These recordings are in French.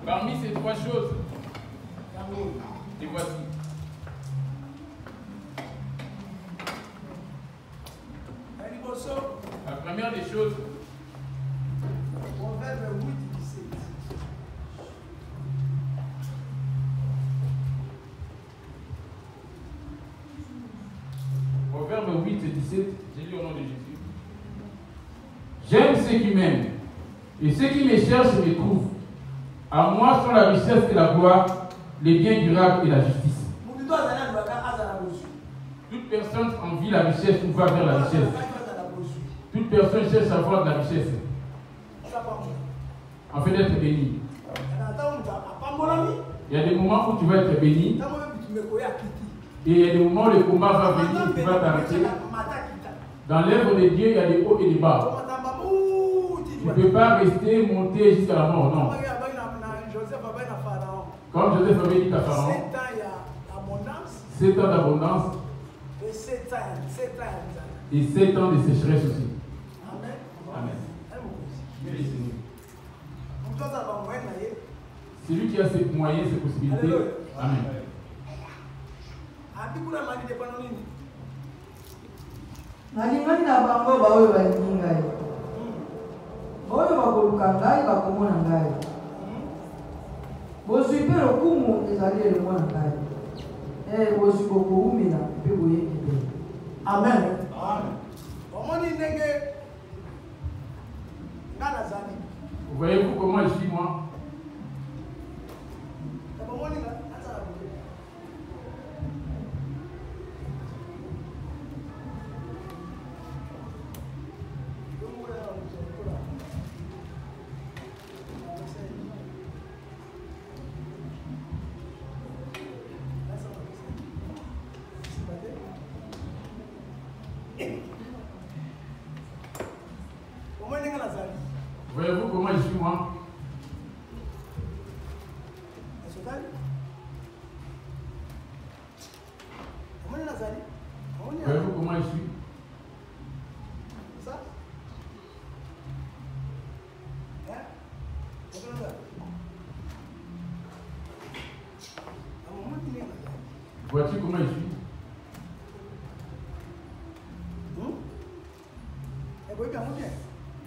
Parmi ces trois choses, les voici. La première des choses, Proverbe 8 et 17, j'ai lu au nom de Jésus. J'aime ceux qui m'aiment, et ceux qui me cherchent me trouvent. À moi sont la richesse et la gloire, les biens durables et la justice. Toute personne envie la richesse ou va vers la richesse. Toute personne cherche à avoir de la richesse. En fait, d'être béni. Il y a des moments où tu vas être béni. Et il y a des moments où le combat va venir, tu vas t'arrêter. Dans l'œuvre de Dieu, il y a des hauts et des bas. Tu ne peux pas rester monter jusqu'à la mort, non. Comme Joseph avait dit à Pharaon, 7 ans d'abondance et 7 ans de sécheresse aussi. Amen. Celui qui a ses moyens, ses possibilités. Amen. Nalingani na bango baoyo balingi ngai oyo bakoluka ngai bakomona ngai bozwi mpe lokumu ezali elongo na ngai bozwi bokoumela mpe boyeki mpe. Amen. Omoni ndenge nga nazali. Voyez-vous comment je suis moi? Voyez-vous comment je suis moi? Voyez-vous comment je suis? Vois-tu comment je suis?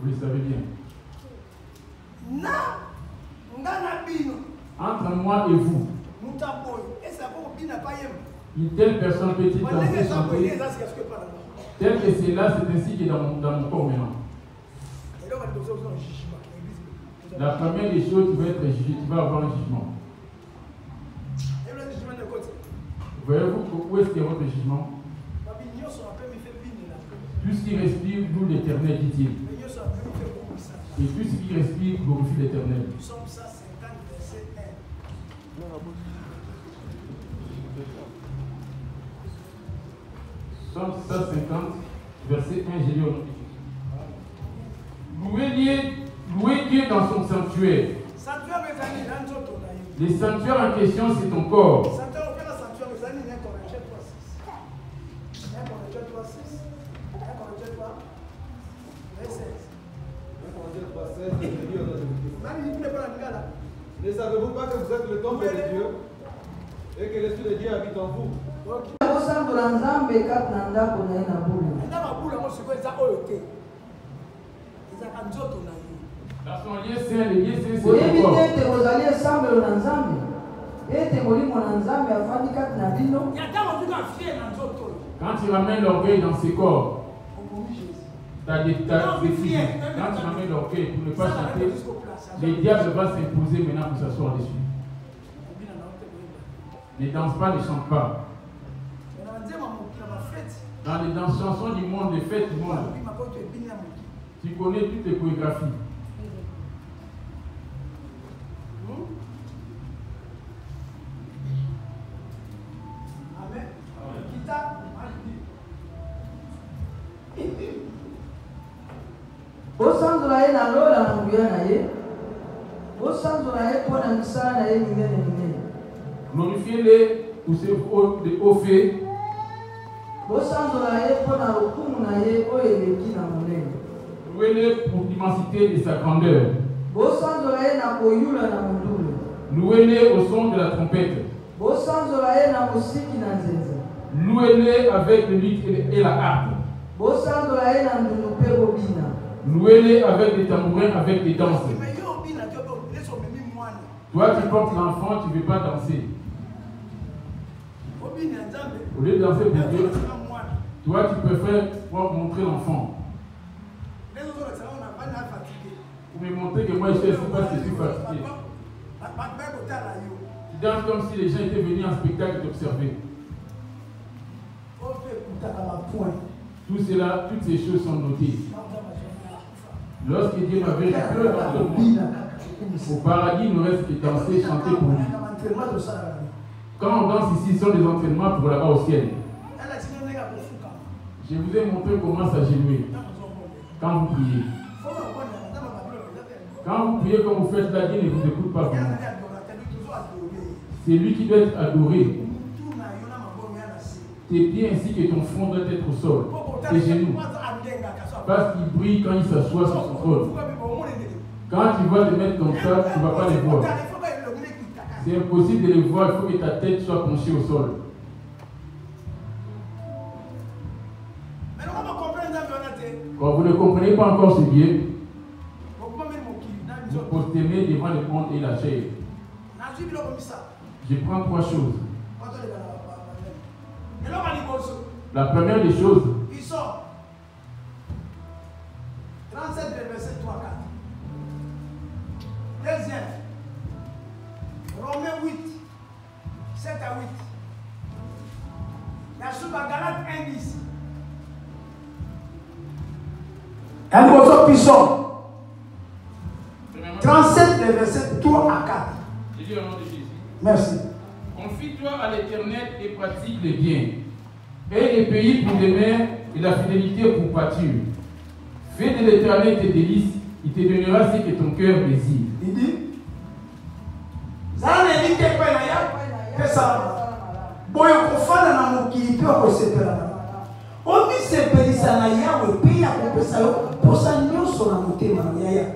Vous le savez bien. Entre moi et vous, une telle personne peut-il danser, chanter? Tel que c'est là, c'est ainsi que dans mon corps maintenant. La première des choses, tu vas être jugé, tu vas avoir un jugement. Voyez-vous où est-ce qu'il y a votre jugement? Tout ce qui respire, loue l'Éternel, dit-il. Et tout ce qui respire, glorifie l'Éternel. Psaume 150, verset 1. Psaume 150, verset 1, j'ai lu au nom de Jésus. Louez Dieu dans son sanctuaire. Le sanctuaire en question, c'est ton corps. Ne savez-vous pas que vous êtes le temple de Dieu et que l'Esprit de Dieu habite en vous? Dans son lieu saint, le lieu saint, c'est le corps. Quand tu ramènes l'orgueil dans ses corps, quand tu ramènes l'orgueil pour ne pas chanter, les diables vont s'imposer maintenant pour s'asseoir dessus. Ne danse pas, ne chante pas. Dans les chansons du monde, les fêtes du monde, tu connais toutes les chorégraphies. Glorifiez-les pour ses hauts faits. Louez-les pour l'immensité de sa grandeur. Louez-les au son de la trompette. Louez-les avec le luth et la harpe. Louez-les avec des tambourins, avec des danses. Toi, tu portes l'enfant, tu ne veux pas danser. Au lieu de danser pour Dieu, toi, tu préfères montrer l'enfant. Pour me montrer que moi, je ne sais pas si je suis fatigué. Tu danses comme si les gens étaient venus en spectacle t'observer. Tout cela, toutes ces choses sont notées. Lorsque Dieu m'avait révélé dans le monde, au paradis, il ne reste que danser, chanter pour lui. Quand on danse ici, ce sont des entraînements pour là-bas au ciel. Je vous ai montré comment s'agenouiller quand vous priez. Quand vous priez, quand vous faites la Dieu ne vous écoute pas vraiment. C'est lui qui doit être adoré. Tes pieds ainsi que ton front doit être au sol. Tes genoux. Parce qu'il brille quand il s'assoit sur son trône. Quand tu vas te mettre comme ça, tu ne vas pas les voir. C'est impossible de les voir, il faut que ta tête soit penchée au sol. Quand vous ne comprenez pas encore ce bien, vous postez devant le monde et la chair. Je prends trois choses. La première des choses, 37, verset 3, 4. Deuxième, Romains 8, 7 à 8. Yasuba Galate 1, 10. Un morceau puissant. 37, verset 3 à 4. Je dis au nom de Jésus. Merci. Confie-toi à l'Éternel et pratique le bien. Et les pays pour des mers et la fidélité pour pâture. Fais de l'Éternel tes délices, il te donnera ce que ton cœur désire. Il dit, Zana dit que ça. Boyo kofana na mokili pe okosepela. Omi sepelisa na yawe pe ya kopesa yo posa nyonso na motema na yaya.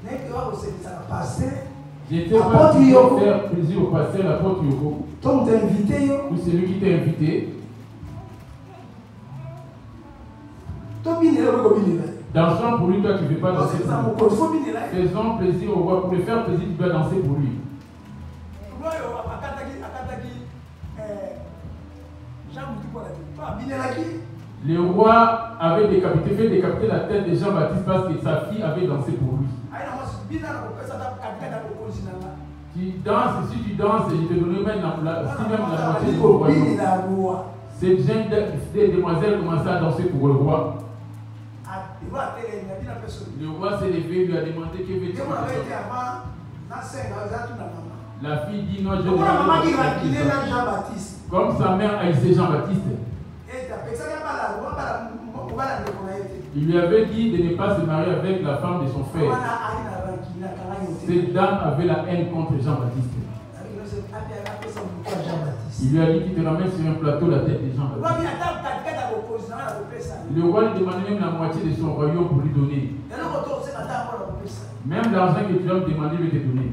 Neke wa kosepelisa na pasteur. J'étais pas pour faire plaisir au pasteur, l'apôtre Yoko. Tom t'a invité yo. Ou celui qui t'a invité. Dansons pour lui, toi tu ne veux pas danser pour lui. Faisons plaisir au roi. Pour lui faire plaisir, tu dois danser pour lui. Le roi avait fait décapiter la tête de Jean-Baptiste parce que sa fille avait dansé pour lui. Tu danses, si tu danses, je te donnerai même la moitié du royaume. Cette jeune demoiselle commençait à danser pour le roi. Le roi s'est levé, lui a demandé que veut-il. La fille dit non, je ne veux pas. Comme sa mère haïssait Jean-Baptiste. Il lui avait dit de ne pas se marier avec la femme de son frère. Cette dame avait la haine contre Jean-Baptiste. Il lui a dit qu'il te ramène sur un plateau la tête de Jean-Baptiste. Le roi lui demandait même la moitié de son royaume pour lui donner. Même l'argent que tu vas me demander, il va te donner.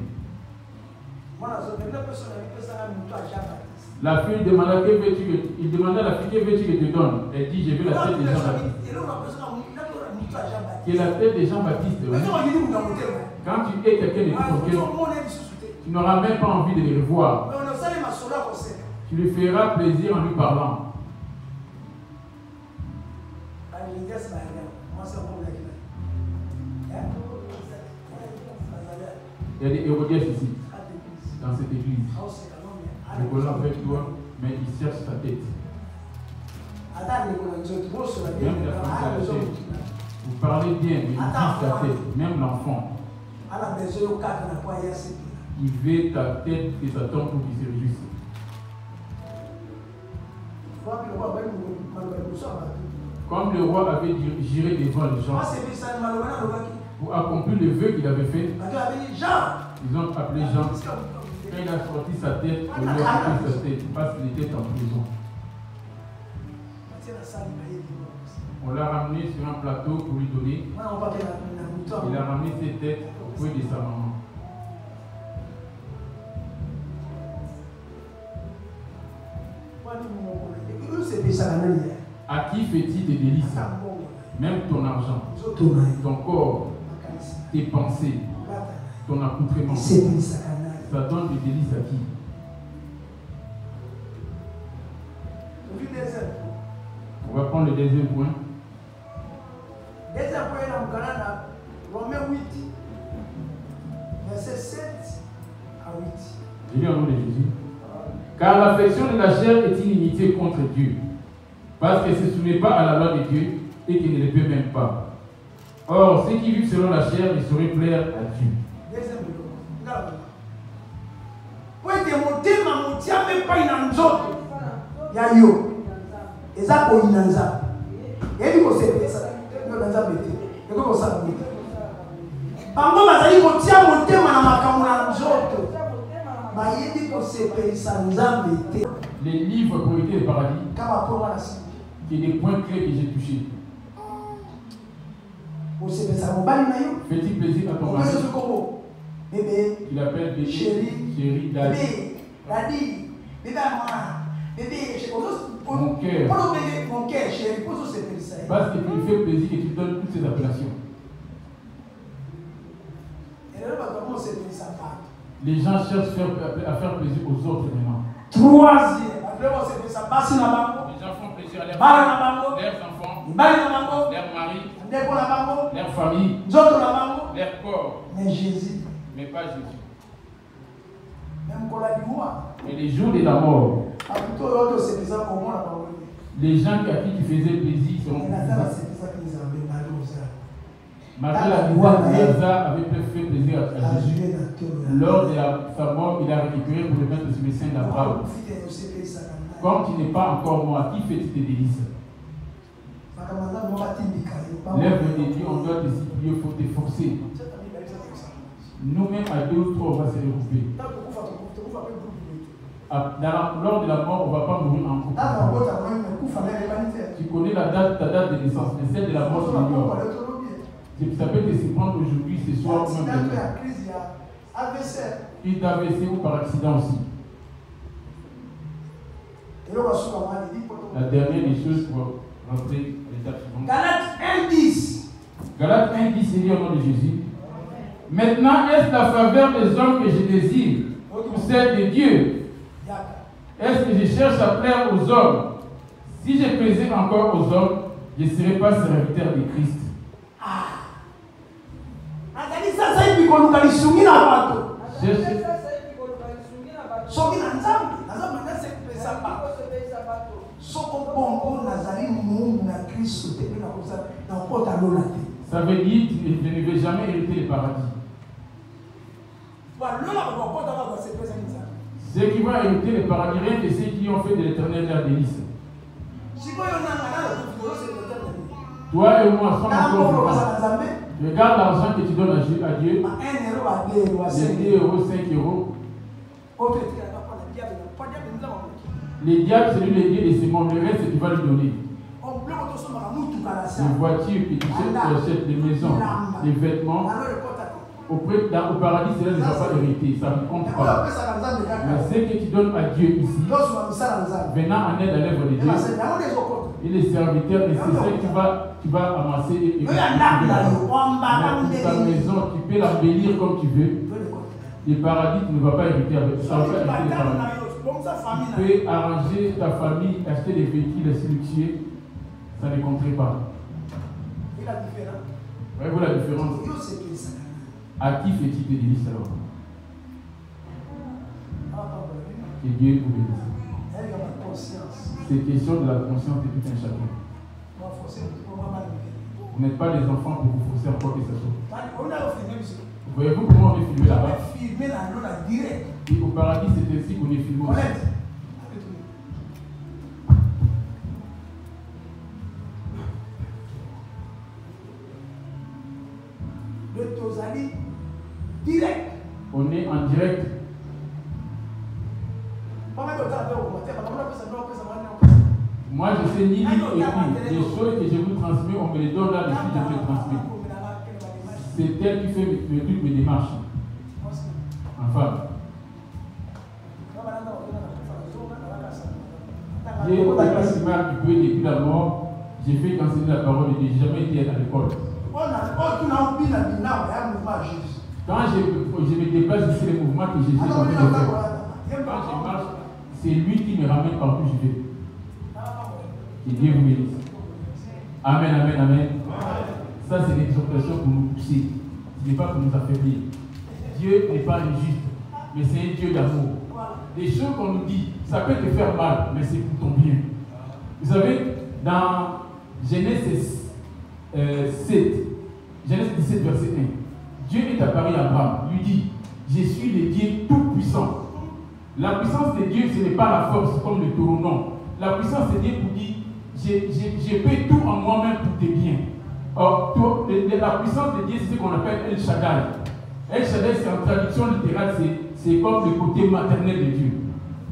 La fille demanda que veux-tu que il demanda à la fille que veux-tu que te donne. Elle dit je veux la tête de Jean-Baptiste. Qui est la tête de Jean-Baptiste. Oui. Quand tu es quelqu'un de ton cœur, tu n'auras même pas envie de les revoir. Tu lui feras plaisir en lui parlant. Il y a des Hérodias ici, dans cette église. Je connais avec toi, mais il cherche ta tête. Même la femme, vous parlez bien, mais il cherche ta tête, même l'enfant. Il veut ta tête et sa tombe pour qu'il se réjouisse. Comme le roi avait juré devant les gens pour accomplir le vœu qu'il avait fait, ils ont appelé Jean. Quand il a sorti sa tête, on lui a coupé sa tête parce qu'il était en prison. On l'a ramené sur un plateau pour lui donner. Il a ramené ses têtes auprès de sa maman. À qui fait-il des délices? Même ton argent, ton corps, tes pensées, ton accoutrement. Ça donne des délices à qui? On va prendre le deuxième point. Romains 8, verset 7 à 8. Je lis au nom de Jésus. Car l'affection de la chair est inimitié contre Dieu, parce qu'elle ne se soumet pas à la loi de Dieu et qu'il ne le peut même pas. Or, ceux qui vivent selon la chair ne sauraient plaire à Dieu. Les livres priorités du paradis, qui est des points clés que j'ai touchés. Fait-il plaisir à ton mari? Il appelle bébé, chéri, daddy. Mon cœur. Parce que tu lui fais plaisir et tu donnes toutes ces appellations. Les gens cherchent à faire plaisir aux autres maintenant. Troisième. Les gens font plaisir à leurs enfants, leurs maris, leur famille, leur corps. Mais pas Jésus. Et les jours de la mort, les gens à qui tu faisais plaisir seront malgré la mort, Lazare avait fait plaisir à Jésus. Lors de sa mort, il a récupéré pour le mettre sur le sein d'Abraham. Comme tu n'es pas encore mort, qui fait-il tes délices? L'œuvre de Dieu, on doit discipliner, il faut te forcer. Nous-mêmes, à 2 ou 3, on va se regrouper. Lors de la mort, on ne va pas mourir en couple. Tu connais ta date de naissance, mais celle de la mort, tu l'ignores. Ça peut te surprendre aujourd'hui, ce soir, ou même demain. Crise d'AVC ou par accident aussi. La dernière des choses pour rentrer à l'étape suivante. Galates 1:10. Galates 1:10, c'est dit au nom de Jésus. Maintenant, est-ce la faveur des hommes que je désire ou celle de Dieu? Est-ce que je cherche à plaire aux hommes? Si je plaisais encore aux hommes, je ne serais pas serviteur de Christ. Ça veut dire que je ne vais jamais hériter le paradis. Ceux qui vont hériter le paradis, rien que ceux qui ont fait de l'éternel leur délice. Toi et moi sommes encore vivants. Regarde l'argent que tu donnes à Dieu. 1 euro, 2 euros, 5 euros. Les diables, c'est lui le Dieu de ce monde. Le reste, tu vas lui donner. Des voitures que tu achètes, des maisons, des vêtements. Au paradis, cela ne va pas hériter, ça ne compte pas. Mais ce que tu donnes à Dieu ici, venant en aide à l'œuvre de Dieu, et les serviteurs nécessaires, tu vas amasser et ta maison, tu peux l'embellir comme tu veux. Le paradis, tu ne vas pas hériter avec ça. Tu peux arranger ta famille, acheter des véhicules assez luxueux, ça ne compterait pas. Voyez-vous la différence? À qui fait-il des délices alors? Que Dieu vous bénisse. C'est question de la conscience de tout un chacun. Vous n'êtes pas des enfants pour vous forcer à quoi que ce soit. Voyez-vous comment on est filmé là-bas? Et au paradis, c'est ainsi qu'on est filmé aussi. Direct. On est en direct. Moi, je sais ni lire et écrire. Les choses que je vous transmets, on me les donne là-dessus, je vous les transmets. C'est elle qui fait toutes mes démarches. Enfin. J'ai été maximum occupé depuis la mort. J'ai fait qu'enseigner la parole de Dieu. Je n'ai jamais été à l'école. Quand je me déplace ici, les mouvements que Jésus est en train de faire. Quand je marche, c'est lui qui me ramène partout où je vais. Que Dieu vous bénisse. Amen, amen, amen. Ça, c'est l'exhortation pour nous pousser. Ce n'est pas pour nous affaiblir. Dieu n'est pas injuste, mais c'est un Dieu d'amour. Les choses qu'on nous dit, ça peut te faire mal, mais c'est pour ton bien. Vous savez, dans Genèse 17, verset 1, Dieu est apparu à Abraham, lui dit, je suis le Dieu tout-puissant. La puissance de Dieu, ce n'est pas la force comme le taureau, non. La puissance de Dieu pour dire, je peux tout en moi-même pour tes biens. Or, la puissance de Dieu, c'est ce qu'on appelle El Shaddai. El Shaddai, c'est en traduction littérale, c'est comme le côté maternel de Dieu.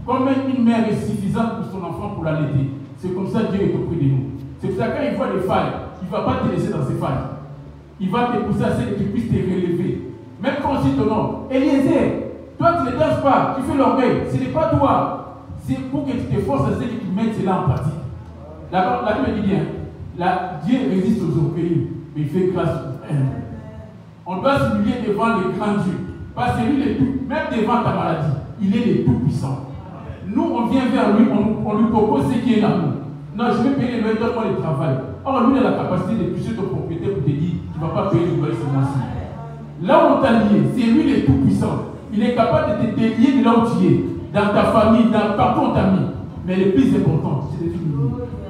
Comme une mère est suffisante pour son enfant pour l'allaiter, c'est comme ça que Dieu est auprès de nous. C'est pour ça que quand il voit des failles, il ne va pas te laisser dans ces failles. Il va te pousser à ce que tu puisses te relever. Même quand on dit ton nom, Eliezer, toi tu ne danses pas, tu fais l'orgueil, ce n'est pas toi. C'est pour que tu te forces à ce que tu mettes cela en pratique. La Bible dit bien, Dieu résiste aux orgueilleux, mais il fait grâce aux humbles. On doit s'humilier devant les grands dieux. Parce que lui, même devant ta maladie, il est le tout-puissant. Nous, on vient vers lui, on lui propose ce qui est l'amour. Non, je vais payer le loyer, donne-moi le travail. Or, lui, il a la capacité de toucher ton propriétaire pour te dire, tu ne vas pas payer le loyer ce mois-ci. Là où on t'a lié, c'est lui le tout-puissant. Il est capable de te délier de là où tu es, dans ta famille, partout où on t'a mis. Mais le plus important, c'est de t'humilier.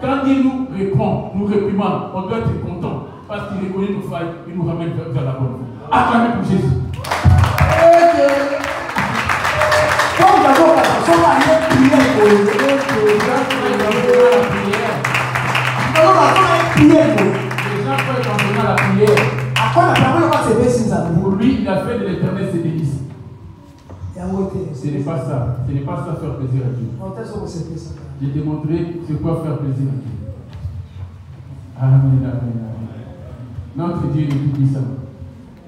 Quand Dieu nous répond, nous réprimande, on doit être content. Parce qu'il reconnaît nos failles et nous ramène vers la bonne voie. Acclamez pour Jésus. Quand nous avons la personne à prier pour eux, Les gens peuvent abandonner la prière. Pour lui, il a fait de l'éternel ses délices. Ce n'est pas ça. Ce n'est pas ça faire plaisir à Dieu. Je t'ai montré c'est quoi faire plaisir à Dieu. Amen, amen, amen. Notre Dieu est tout puissant.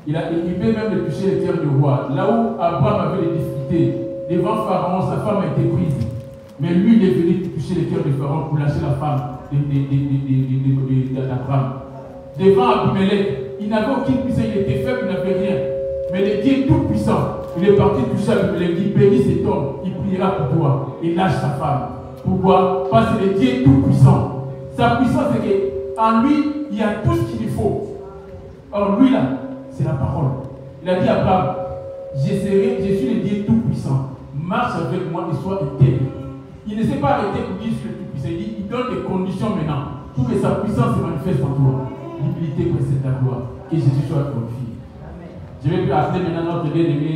Il peut même le toucher les terres du roi. Là où Abraham avait des difficultés, devant Pharaon, sa femme a été prise. Mais lui, il est venu toucher les cœurs de Pharaon pour lâcher la femme d'Abraham. Devant Abimelech, il n'avait aucune puissance, il était faible, il n'avait rien. Mais le Dieu tout-puissant, il est parti toucher Abimelech, il dit, bénis cet homme, il priera pour toi, et lâche sa femme. Pourquoi? Parce que le Dieu tout-puissant, sa puissance, c'est qu'en lui, il y a tout ce qu'il lui faut. Or, lui là, c'est la parole. Il a dit à Abraham, je suis le Dieu tout-puissant. Marche avec moi et sois intègre. Il ne s'est pas arrêté pour dire sur le tout-puissant. Il donne des conditions maintenant pour que sa puissance se manifeste en toi. L'humilité précède la gloire. Que Jésus soit glorifié. Je vais plus appeler maintenant notre bien-aimé.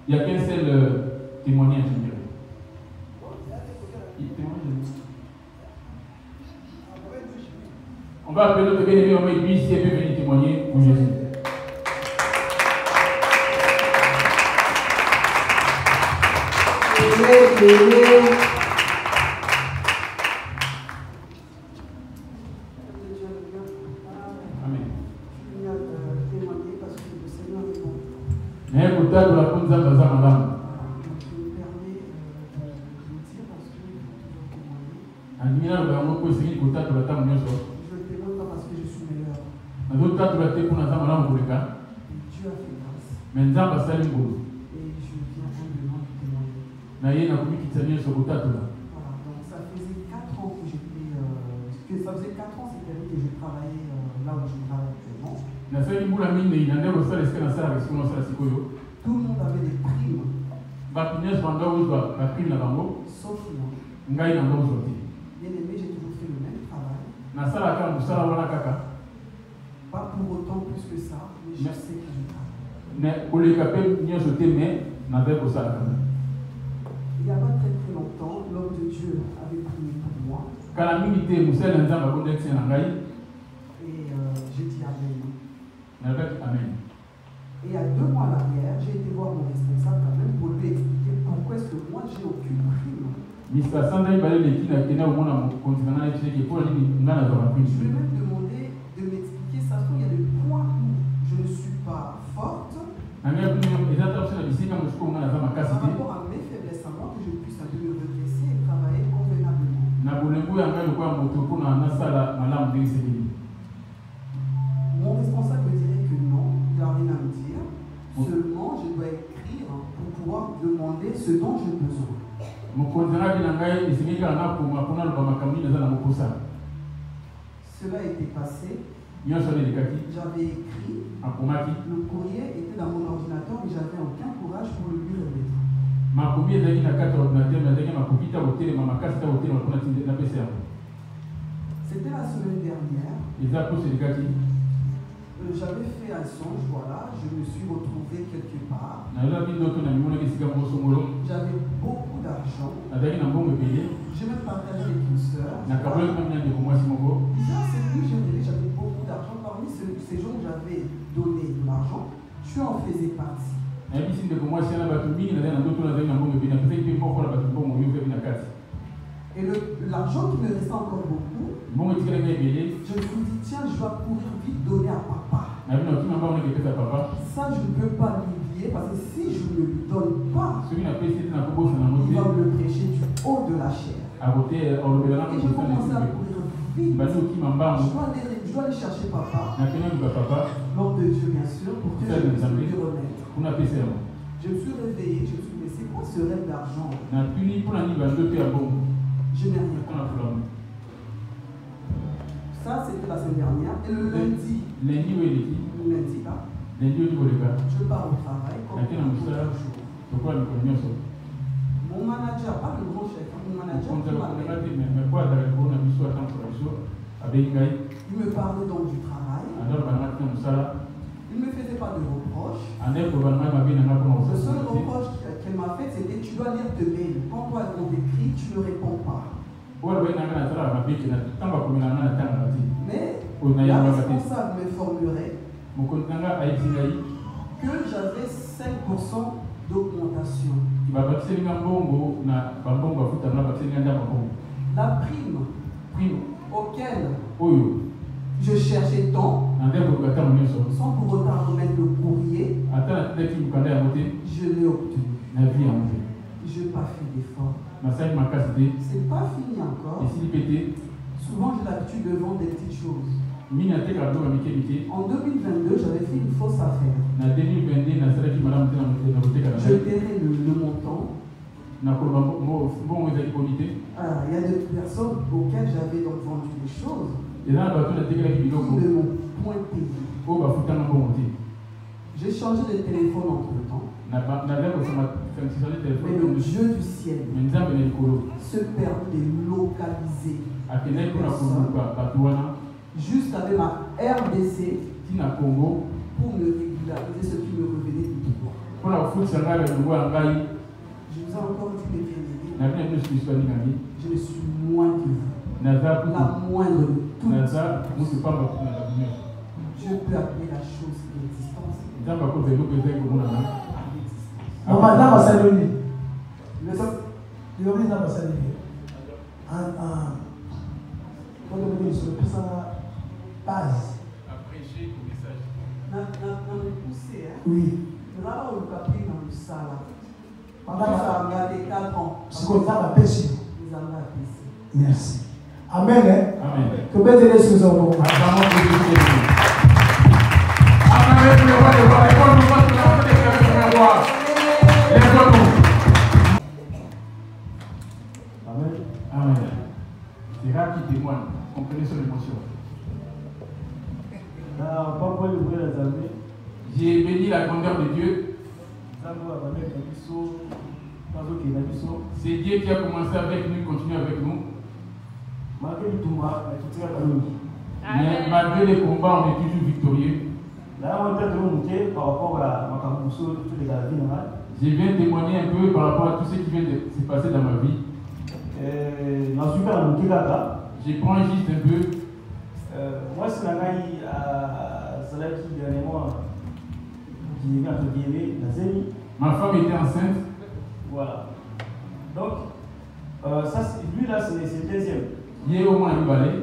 Il n'y a qu'un seul témoignage, je dirais. On va appeler notre bien-aimé, on va lui ici, elle peut venir témoigner pour Jésus. Amen. Mais peut-être la punza baza madame. Andimina le bango ko sigi peut-être la table nyoso. Je ne témoigne pas parce que je suis meilleur. Na d'autres cas tu la te pour na za madame koleka. Dieu a fait grâce. Mais nzamba sali ngolo. Et je viens humblement de témoigner. Na yé na kumi kitani nyoso peut-être là. Voilà, donc ça faisait 4 ans que j'étais. Ça faisait 4 ans cette année que je travaillais là où je travaille actuellement. Na sali mbula mine na ndelo sala eske na sala resko na sala sikoyo. Tout le monde avait des primes. Ba punyes banda uzwa ba prime na bango. Sauf moi. Ngai na ndo uzwa. Bien aimé, j'ai toujours fait le même travail. Na sala ka musala wana kaka. Pas pour autant plus que ça, mais je sais que je travaille. Ne koleka pe nyoso te mais na ve ko sala ka. Il n'y a pas très très longtemps, l'homme de Dieu avait prié pour moi. Kala mingi te musala nzamba ko ndetse na ngai. Et j'ai dit Amen. Na ve amen. Et il y a 2 mois à l'arrière, j'ai été voir mon responsable quand même pour lui expliquer pourquoi est-ce que moi j'ai aucune prime. Mr. Sandai Balele qui n'a qu'un au monde à continent et qui pour lui n'a pas pris. Je lui ai même demandé de m'expliquer ça, il y a des points où je ne suis pas forte. Par rapport à mes faiblesses à moi, que je puisse un peu me redresser et travailler convenablement. Mon responsable me dirait que non, il n'a rien à me dire. Seulement, je dois écrire pour pouvoir demander ce dont j'ai besoin. Cela a été passé. J'avais écrit. Le courrier était dans mon ordinateur, mais j'avais aucun courage pour le lui remettre. C'était la semaine dernière. J'avais fait un songe, voilà, je me suis retrouvé quelque part. J'avais beaucoup d'argent. Je me partageais avec une soeur. Bizarre, c'est lui, j'avais beaucoup d'argent. Parmi ces gens où j'avais donné de l'argent, tu en faisais partie. Et l'argent qui me restait encore beaucoup, je me suis dit, tiens, je dois courir vite donner à papa. Ça, je ne peux pas l'oublier parce que si je ne lui donne pas, il va me le prêcher du haut de la chair. Et je commençais à courir vite. Je dois aller chercher papa. L'homme de Dieu, bien sûr, pour que je puisse lui remettre. Je me suis réveillé, je me suis dit, mais c'est quoi ce rêve d'argent? Je n'ai rien compris. Ça, c'était la semaine dernière. Et le lundi là, je pars au travail comme tout jour. Mon manager, pas le grand chef, mon manager, il me parlait donc du travail. Il ne me faisait pas de reproches. Le seul reproche qu'elle m'a fait, c'était tu dois lire tes mails. Quand toi on t'écrit, tu ne réponds pas. Mais la responsable me formulerait que j'avais 5% d'augmentation. La prime auquel je cherchais tant, sans pour autant remettre le courrier, je l'ai obtenu. Je n'ai pas fait d'effort. C'est pas fini encore. Souvent, j'ai l'habitude de vendre des petites choses. En 2022, j'avais fait une fausse affaire. Je tairai le montant. Il y a des personnes auxquelles j'avais donc vendu des choses qui ne m'ont point payé. J'ai changé de téléphone entre temps. Mais le Dieu du ciel se permet de localiser jusqu'avec ma RDC pour me régulariser ce qui me revenait du droit. Je vous ai encore dit, mes bien-aimés, je ne suis moins que vous. La moindre de toutes. Dieu peut appeler la chose l'existence. Après, j'ai le message. Oui. pendant 4 ans. Merci. Amen. Amen. Que Dieu te laisse nous en Amen. C'est rare qui témoigne. Comprenez son émotion. J'ai béni la grandeur de Dieu. C'est Dieu qui a commencé avec nous, continue avec nous. Mais malgré les combats, on est toujours victorieux. Je viens témoigner un peu par rapport à tout ce qui vient de se passer dans ma vie. Je prends juste un peu. Moi, c'est la gagne à Salaki dernièrement qui est entre guillemets la Zéni. Ma femme était enceinte. Voilà. Donc, ça, lui là, c'est le deuxième. Il y a au moins un balai.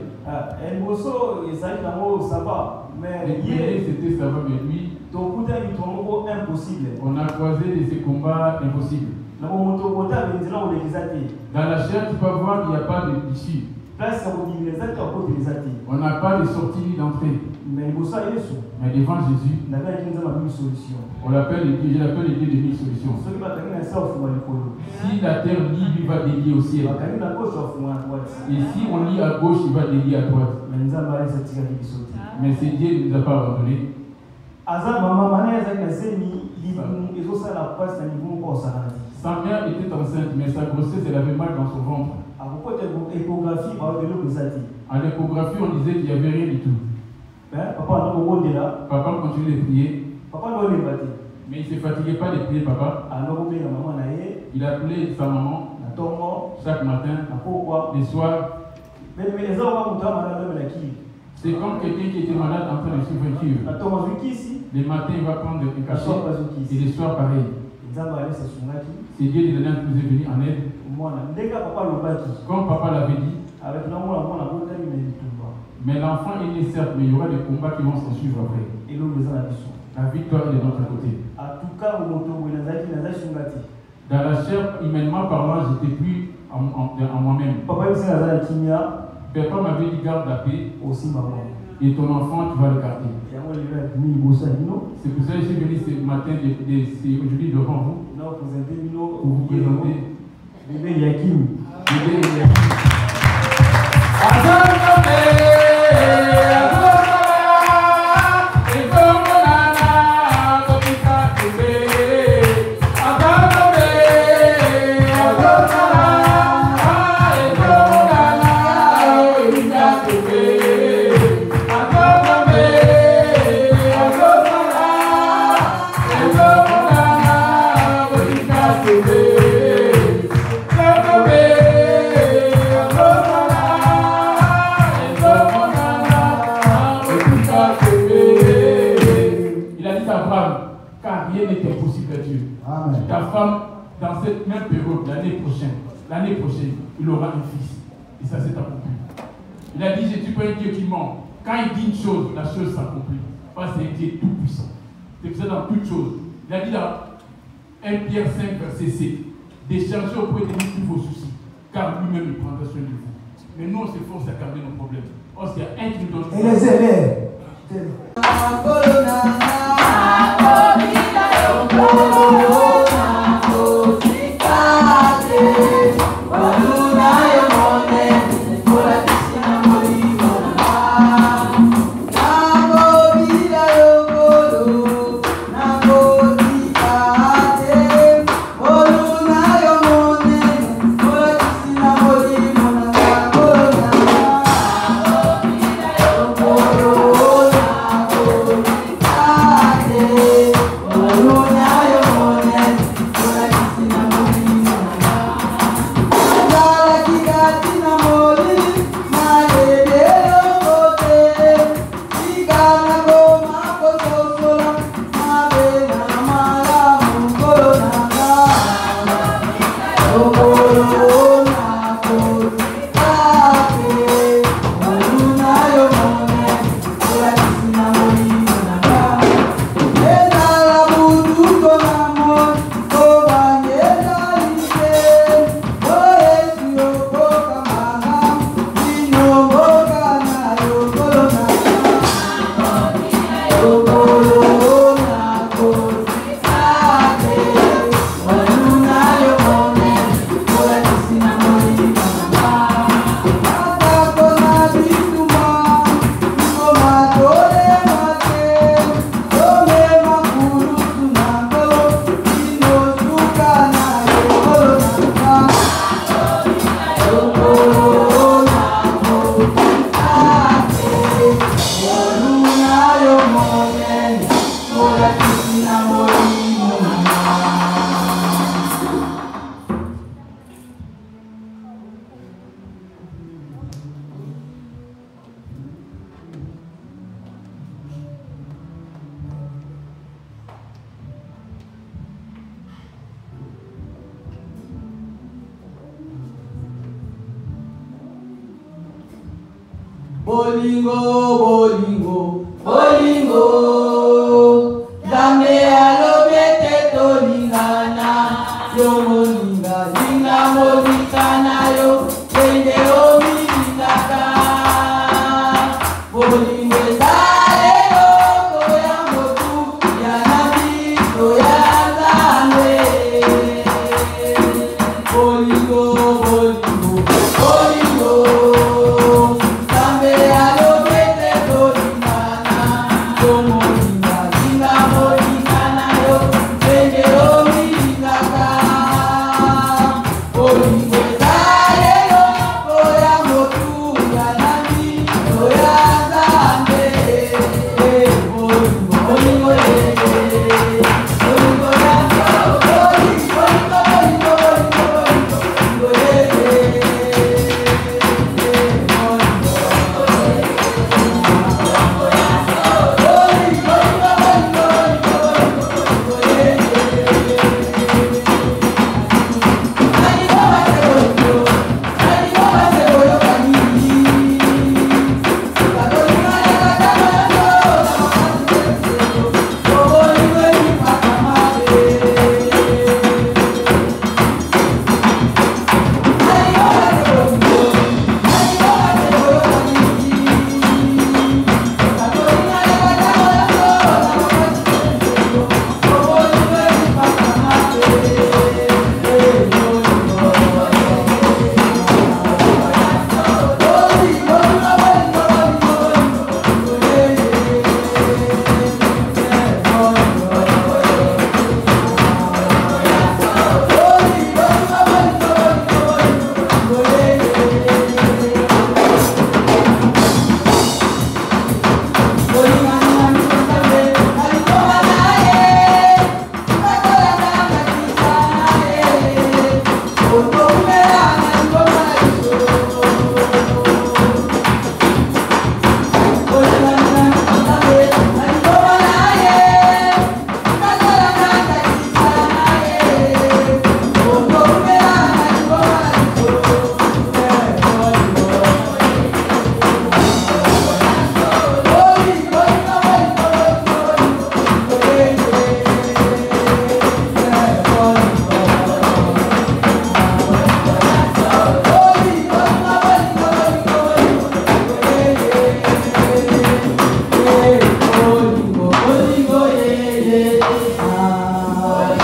Et Mosso, ça va. Mais hier, c'était ça va, mais lui. Ton coup d'un impossible. On a croisé ces combats impossibles. Dans la chair, tu peux voir qu'il n'y a pas d'issue. On n'a pas de sortie ni d'entrée. Mais devant Jésus, on l'appelle, je l'appelle le Dieu de mille solutions. Si la terre lit, lui va délier au ciel. Et si on lit à gauche, il va délier à droite. Mais c'est Dieu qui ne nous a pas abandonnés. Sa mère était enceinte, mais sa grossesse, elle avait mal dans son ventre. À l'échographie, on disait qu'il n'y avait rien du tout. Papa continuait de prier. Mais il ne se fatiguait pas de prier, papa. Il appelait sa maman chaque matin, le soir. C'est comme quelqu'un qui était malade en train de se vainquer. Le matin, il va prendre un cachet et le soir, pareil. C'est Dieu qui nous est venu en aide. Comme papa l'avait dit. Mais l'enfant est né certes, mais il y aura des combats qui vont s'en suivre après. La victoire est de notre côté. Dans la chair, humainement parlant, j'étais plus en moi-même. Papa m'avait dit garde la paix. Et ton enfant, tu vas le garder. C'est pour ça que je suis venu ce matin, aujourd'hui devant vous, pour vous présenter bébé Yakim. Bébé Yakim. Ta femme, dans cette même période, l'année prochaine, il aura un fils. Et ça, c'est accompli. Il a dit, je ne suis pas un Dieu qui ment. Quand il dit une chose, la chose s'accomplit. Parce que c'est un Dieu tout-puissant. C'est pour ça dans toute chose. Il a dit dans 1 Pierre 5, verset 7, déchargez auprès de nous tous vos soucis, car lui-même il prendra soin de vous. Mais nous, on s'efforce à garder nos problèmes. Or, s'il y a un qui nous donne. Et les élèves. Ah bolingo, bolingo, bolingo. Dame alobete tolingana, yo molinga, linga molikana yo, kende omilingaka. Bolingo sale yo, koya motu, ya nabi, koya zane. Bolingo, bolingo, bolingo. Dame alobete tolingana, yo molinga, linga molikana yo, kende omilingaka. Bolingo sale yo, koya motu, ya nabi, koya zane. Bolingo, bolingo,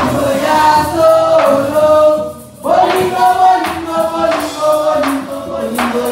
bolingo ya so, bolingo, bolingo, bolingo,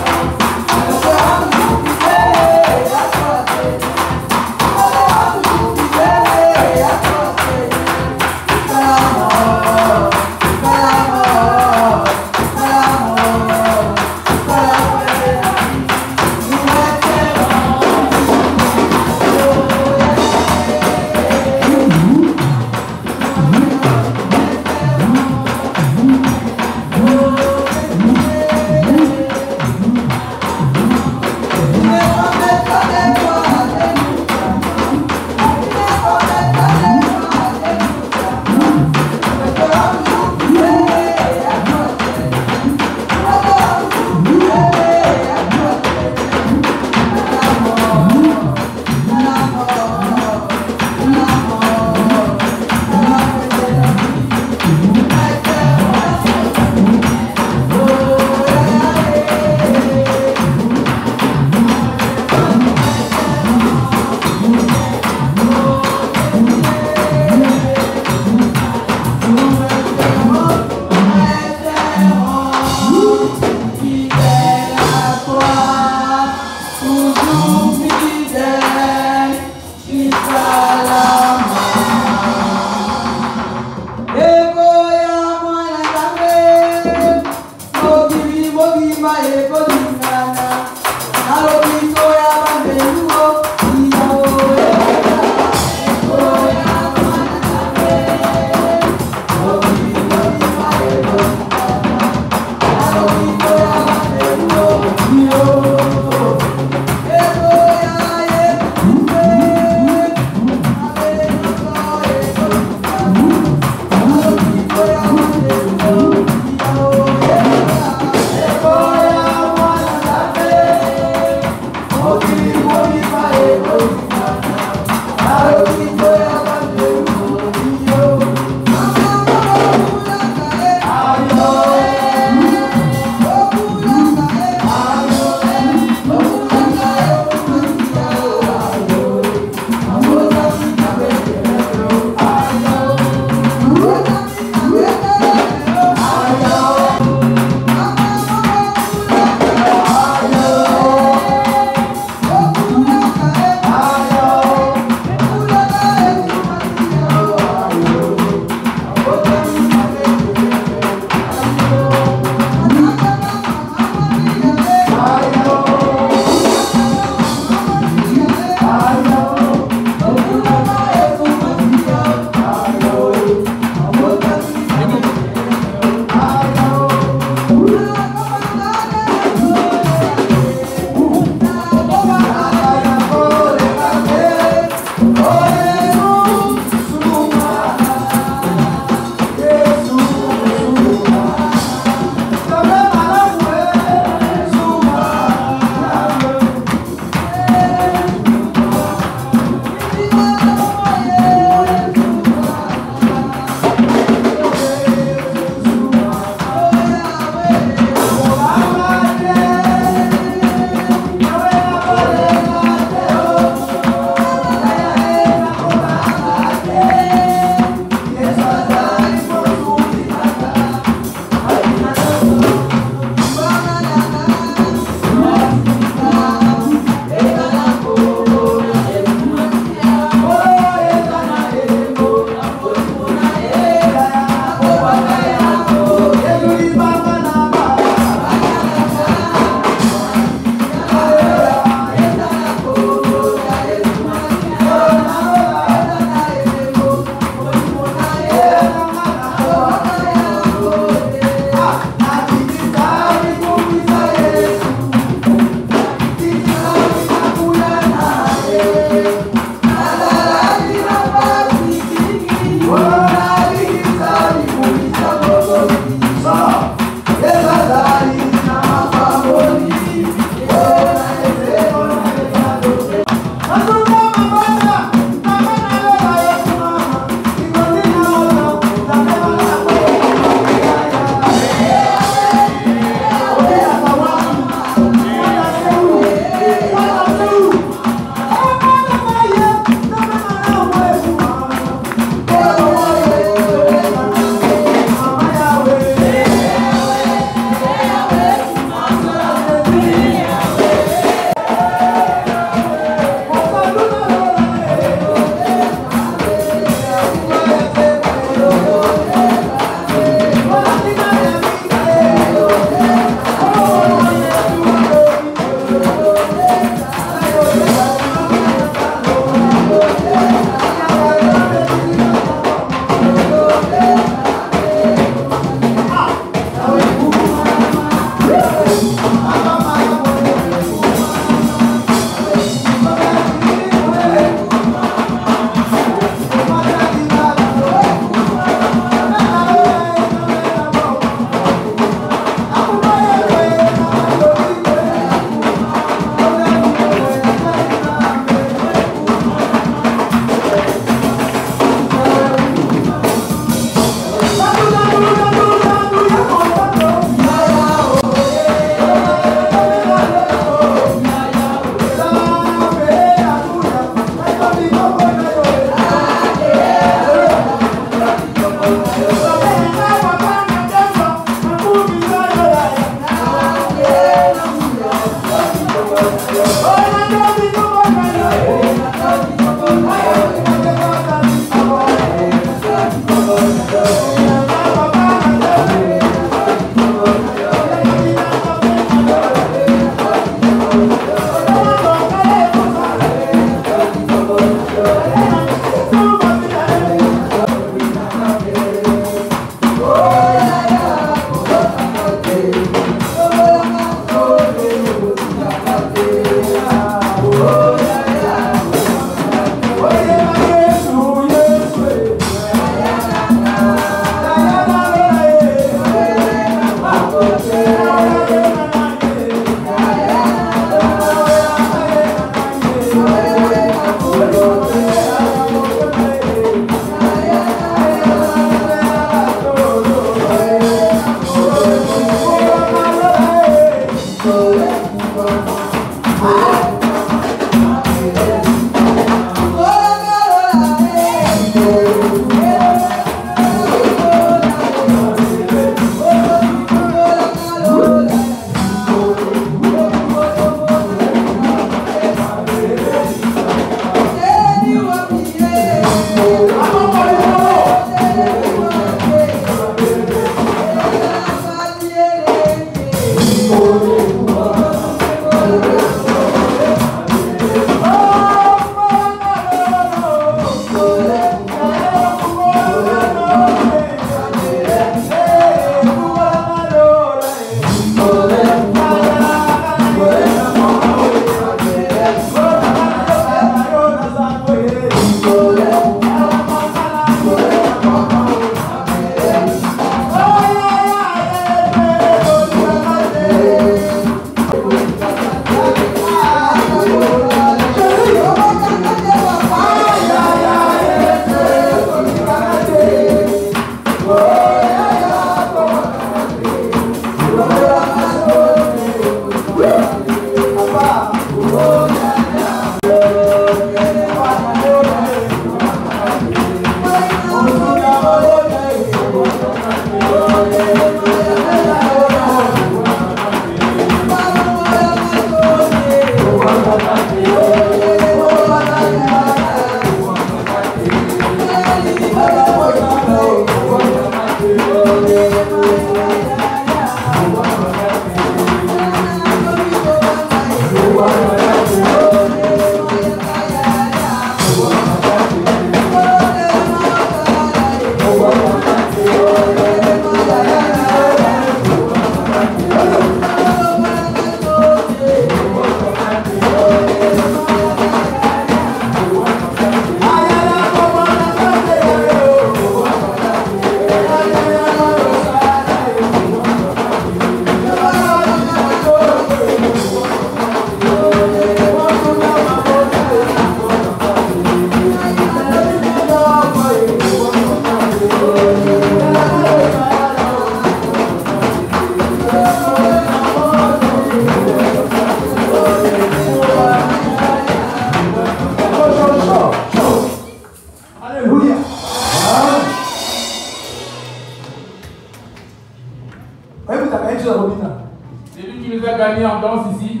C'est lui qui nous a gagné en danse ici.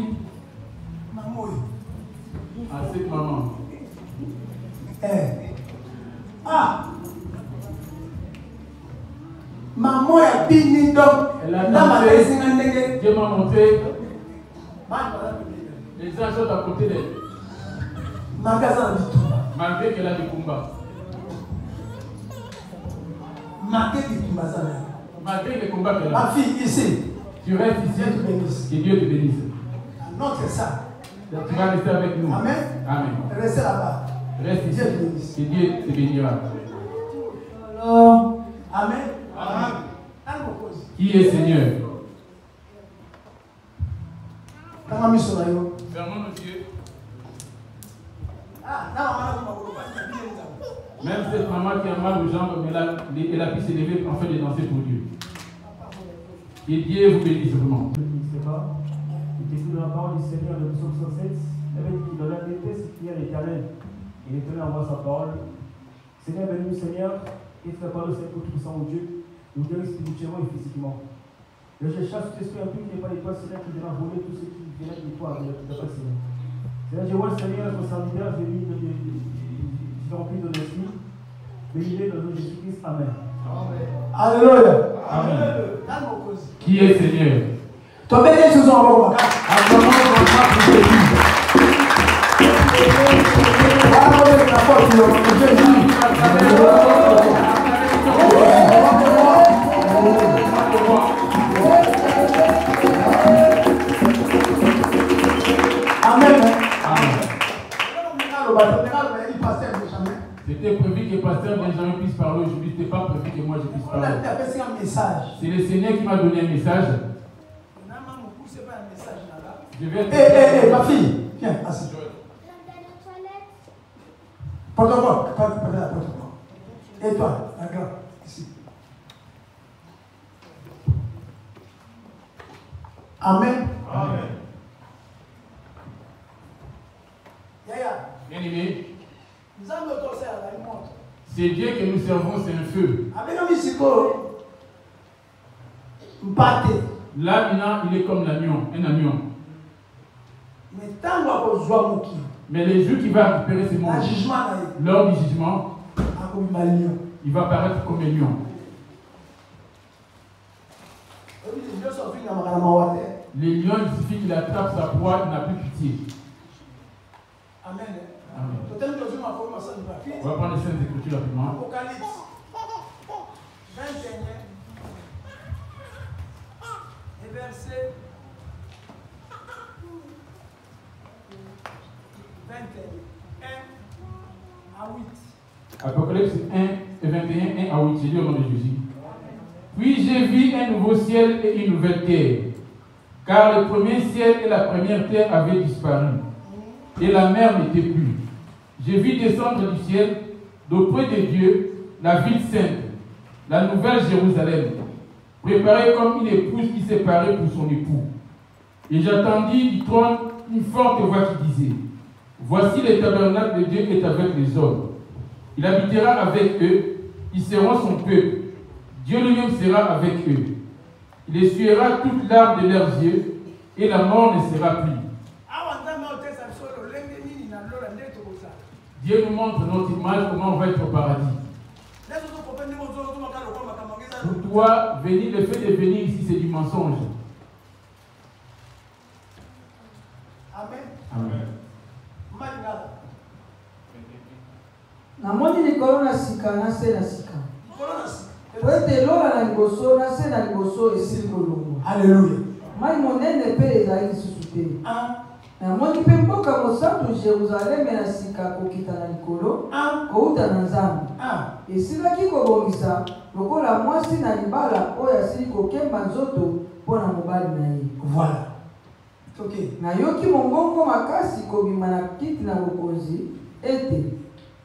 Ah, c'est maman. Maman a bini donc. Elle a dansé. Dieu m'a montré. Les gens sont à côté d'elle. Malgré qu'elle a du combat. Malgré les combats qu'elle a. Ma fille, ici. Tu restes ici. Que Dieu te bénisse. Notre ça. Tu vas rester avec nous. Amen. Amen. Restez là-bas. Reste ici. Que Dieu te bénira. Alors, Amen. Amen. Qui est Seigneur? Fermons nos yeux. Même cette maman qui a mal aux jambes, mais elle a pu s'élever en fait de danser pour Dieu. Et Dieu vous bénisse vraiment. Il était dans la parole du Seigneur de Psaume 107. Il avait dit dans la déteste qui est l'éternel. Il est venu envoyer sa parole. Seigneur, bénis-nous, Seigneur. et tu as parlé au Seigneur Tout-Puissant, au Dieu, nous guérir spirituellement et physiquement. Et je chasse tout esprit impur qui n'est pas de toi, Seigneur, qui viendra voler tout ce qui vient de toi, de ta part, Seigneur. Seigneur, je vois le Seigneur, son serviteur, venu rempli de l'esprit, béni dans le nom de Jésus-Christ. Amen. Alléluia. Amen. Qui est Seigneur? Tombez les choses en bas. Acclamons son nom pour Jésus. C'était prévu que pasteur Benjamin puisse parler aujourd'hui. Ce n'était pas prévu que moi je puisse parler. C'est le Seigneur qui m'a donné un message. Je vais ma fille, viens, assis. Protocole, protocole. Et toi, d'accord, ici. Amen. Amen. Yaya. Bien-aimé. C'est Dieu que nous servons, c'est un feu. Là, maintenant, il est comme l'agneau, un agneau. Mais le jour qui va récupérer ces mondes, lors du jugement, il va paraître comme un lion. Les lions, il suffit qu'il attrape sa proie, il n'a plus pitié. Amen. Amen. On va prendre les scènes d'écriture rapidement. Apocalypse 21 et verset 21 à 8. Apocalypse 1 et 21, 1 à 8. J'ai lu au nom de Jésus. Puis j'ai vu un nouveau ciel et une nouvelle terre, car le premier ciel et la première terre avaient disparu, et la mer n'était plus. J'ai vu descendre du ciel, d'auprès de Dieu, la ville sainte, la nouvelle Jérusalem, préparée comme une épouse qui s'est parée pour son époux. Et j'entendis du trône une forte voix qui disait: Voici le tabernacle de Dieu est avec les hommes. Il habitera avec eux, ils seront son peuple. Dieu lui-même sera avec eux. Il essuiera toute larme de leurs yeux, et la mort ne sera plus. Dieu nous montre notre image, comment on va être au paradis. Pour toi, venir, le fait de venir ici, c'est du mensonge. Amen. Amen. Namoni likolo na sika na se na sika. Wete lola na liboso na se na liboso esili kolongwa. Alléluia. Mai monene pe ezali lisusu te. Namoni mpe mboka mosantu Jerusaleme na sika kokita na likolo kouta na Nzambe. Esilaki kobongisa lokola mwasi na libala oyo asili kokemba nzoto mpo na mobali na ye. Voilà. Okay. Nayoki mongongo makasi kobima na kiti na bokonzi ete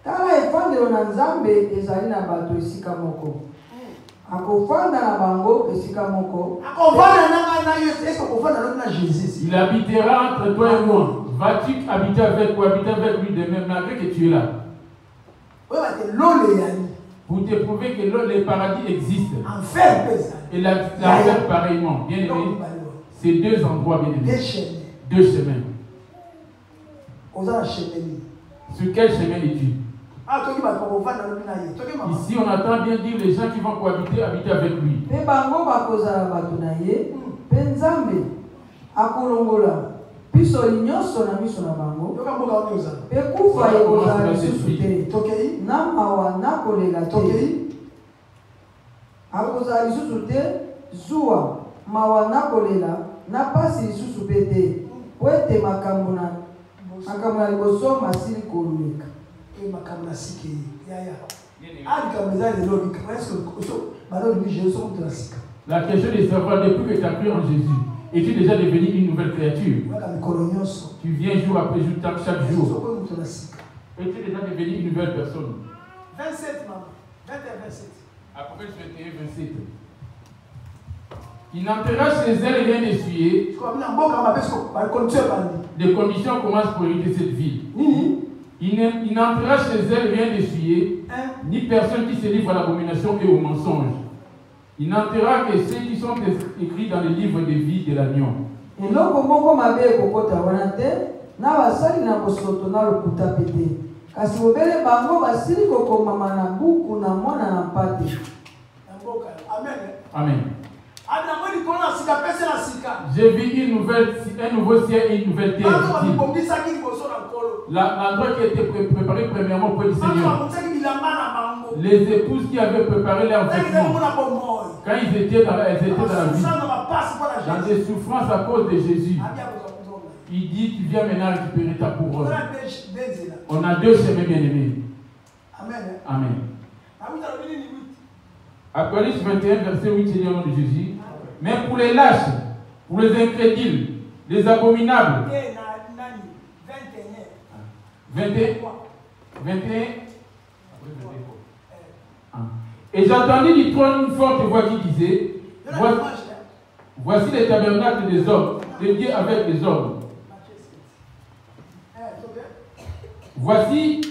tala efandelo na Nzambe ezali na bato esika moko. Akofanda na bango esika moko. Il habitera entre toi et moi. Vas-tu habiter avec ou habiter avec lui de même malgré que tu es là? Pour te prouver que le paradis existe. Et l'enfer pareillement. Bien aimé, c'est deux endroits bien aimés. Deux chemins. Sur quel chemin es-tu? Ici, on entend bien dire les gens qui vont cohabiter, habiter avec lui. Piso nyonso na miso na bango ekufa ekozala lisusu te na mawa nakolela te akozala lisusu te zuwa mawa nakolela na pasi lisusu pe te po ete makambo na liboso masili koleka makambo na sika yaya la question est de savoir depuis que tu as cru en Jésus, es-tu déjà devenu une nouvelle créature? Tu viens jour après jour, chaque jour. Es-tu déjà devenu une nouvelle personne? 27, maman. 27. Apocalypse 21, 27. Il n'entrera chez elle rien d'essuyé. Les conditions commencent pour hériter cette ville. Il n'entrera chez elle rien d'essuyé, ni personne qui se livre à l'abomination et au mensonge. Il n'entrera que ceux qui sont écrits dans le livre de vie de l'agneau. eloko moko mabe ekokota wana te na basali na bosoto na lokuta pete kasi bobele bango basili kokomama na buku na mwana na mpate. Amen. J'ai vu un nouveau ciel et une nouvelle terre. L'endroit qui était préparé premièrement pour le Seigneur. Les épouses qui avaient préparé leur vêtements. Quand ils étaient dans la vie, dans des souffrances à cause de Jésus, il dit, tu viens maintenant récupérer ta couronne. On a deux chemins bien-aimés. Amen. Apocalypse 21, verset 8, c'est le nom de Jésus. Mais pour les lâches, pour les incrédules, les abominables, 21. Et j'entendis du trône une forte voix qui disait, voici les tabernacles des hommes, de Dieu avec les hommes. Voici,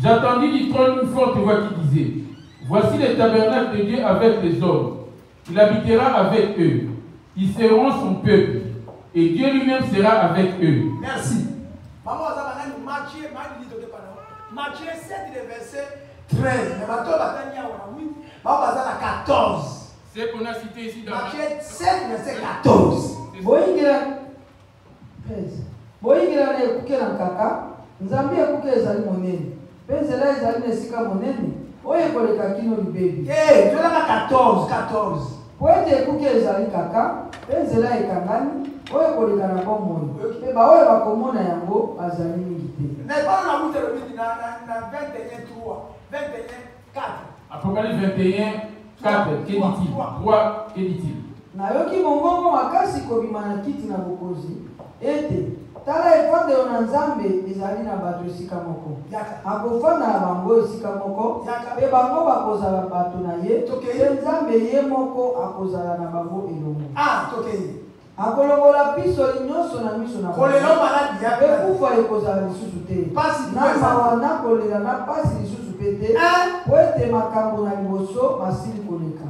j'entendis du trône une forte voix qui disait, voici les tabernacles de Dieu avec les hommes. Il habitera avec eux. Ils seront son peuple. Et Dieu lui-même sera avec eux. Merci. Matthieu 7, verset 13. Mais 14. C'est qu'on a cité ici dans Matthieu 7, verset 14. boyingira na ekuke na nkaka nzambe ekuke ezali monene mpe nzela ezali na esika monene oyo ekoleka kino libebi. Tolaka 14. Po ete ekuke ezali kaka mpe nzela ekangani oyo ekoleka na bomoi mpe baoyo bakomona yango bazali mingi te. Apocalypse 21, 4, que dit-il? 3, que dit-il? Nayoki mongongo makasi kobima na kiti na bokozi ete tala efandelo na nzambe ezali na bato esika moko akofanda na bango esika moko mpe bango bakozala bato na ye mpe nzambe ye moko akozala na bango elongo. akolongola pisoli nyonso na miso na mpe kufa ekozala lisusu te na mawa na kolela na pasi lisusu mpe te po ete makambo na liboso masili koleka.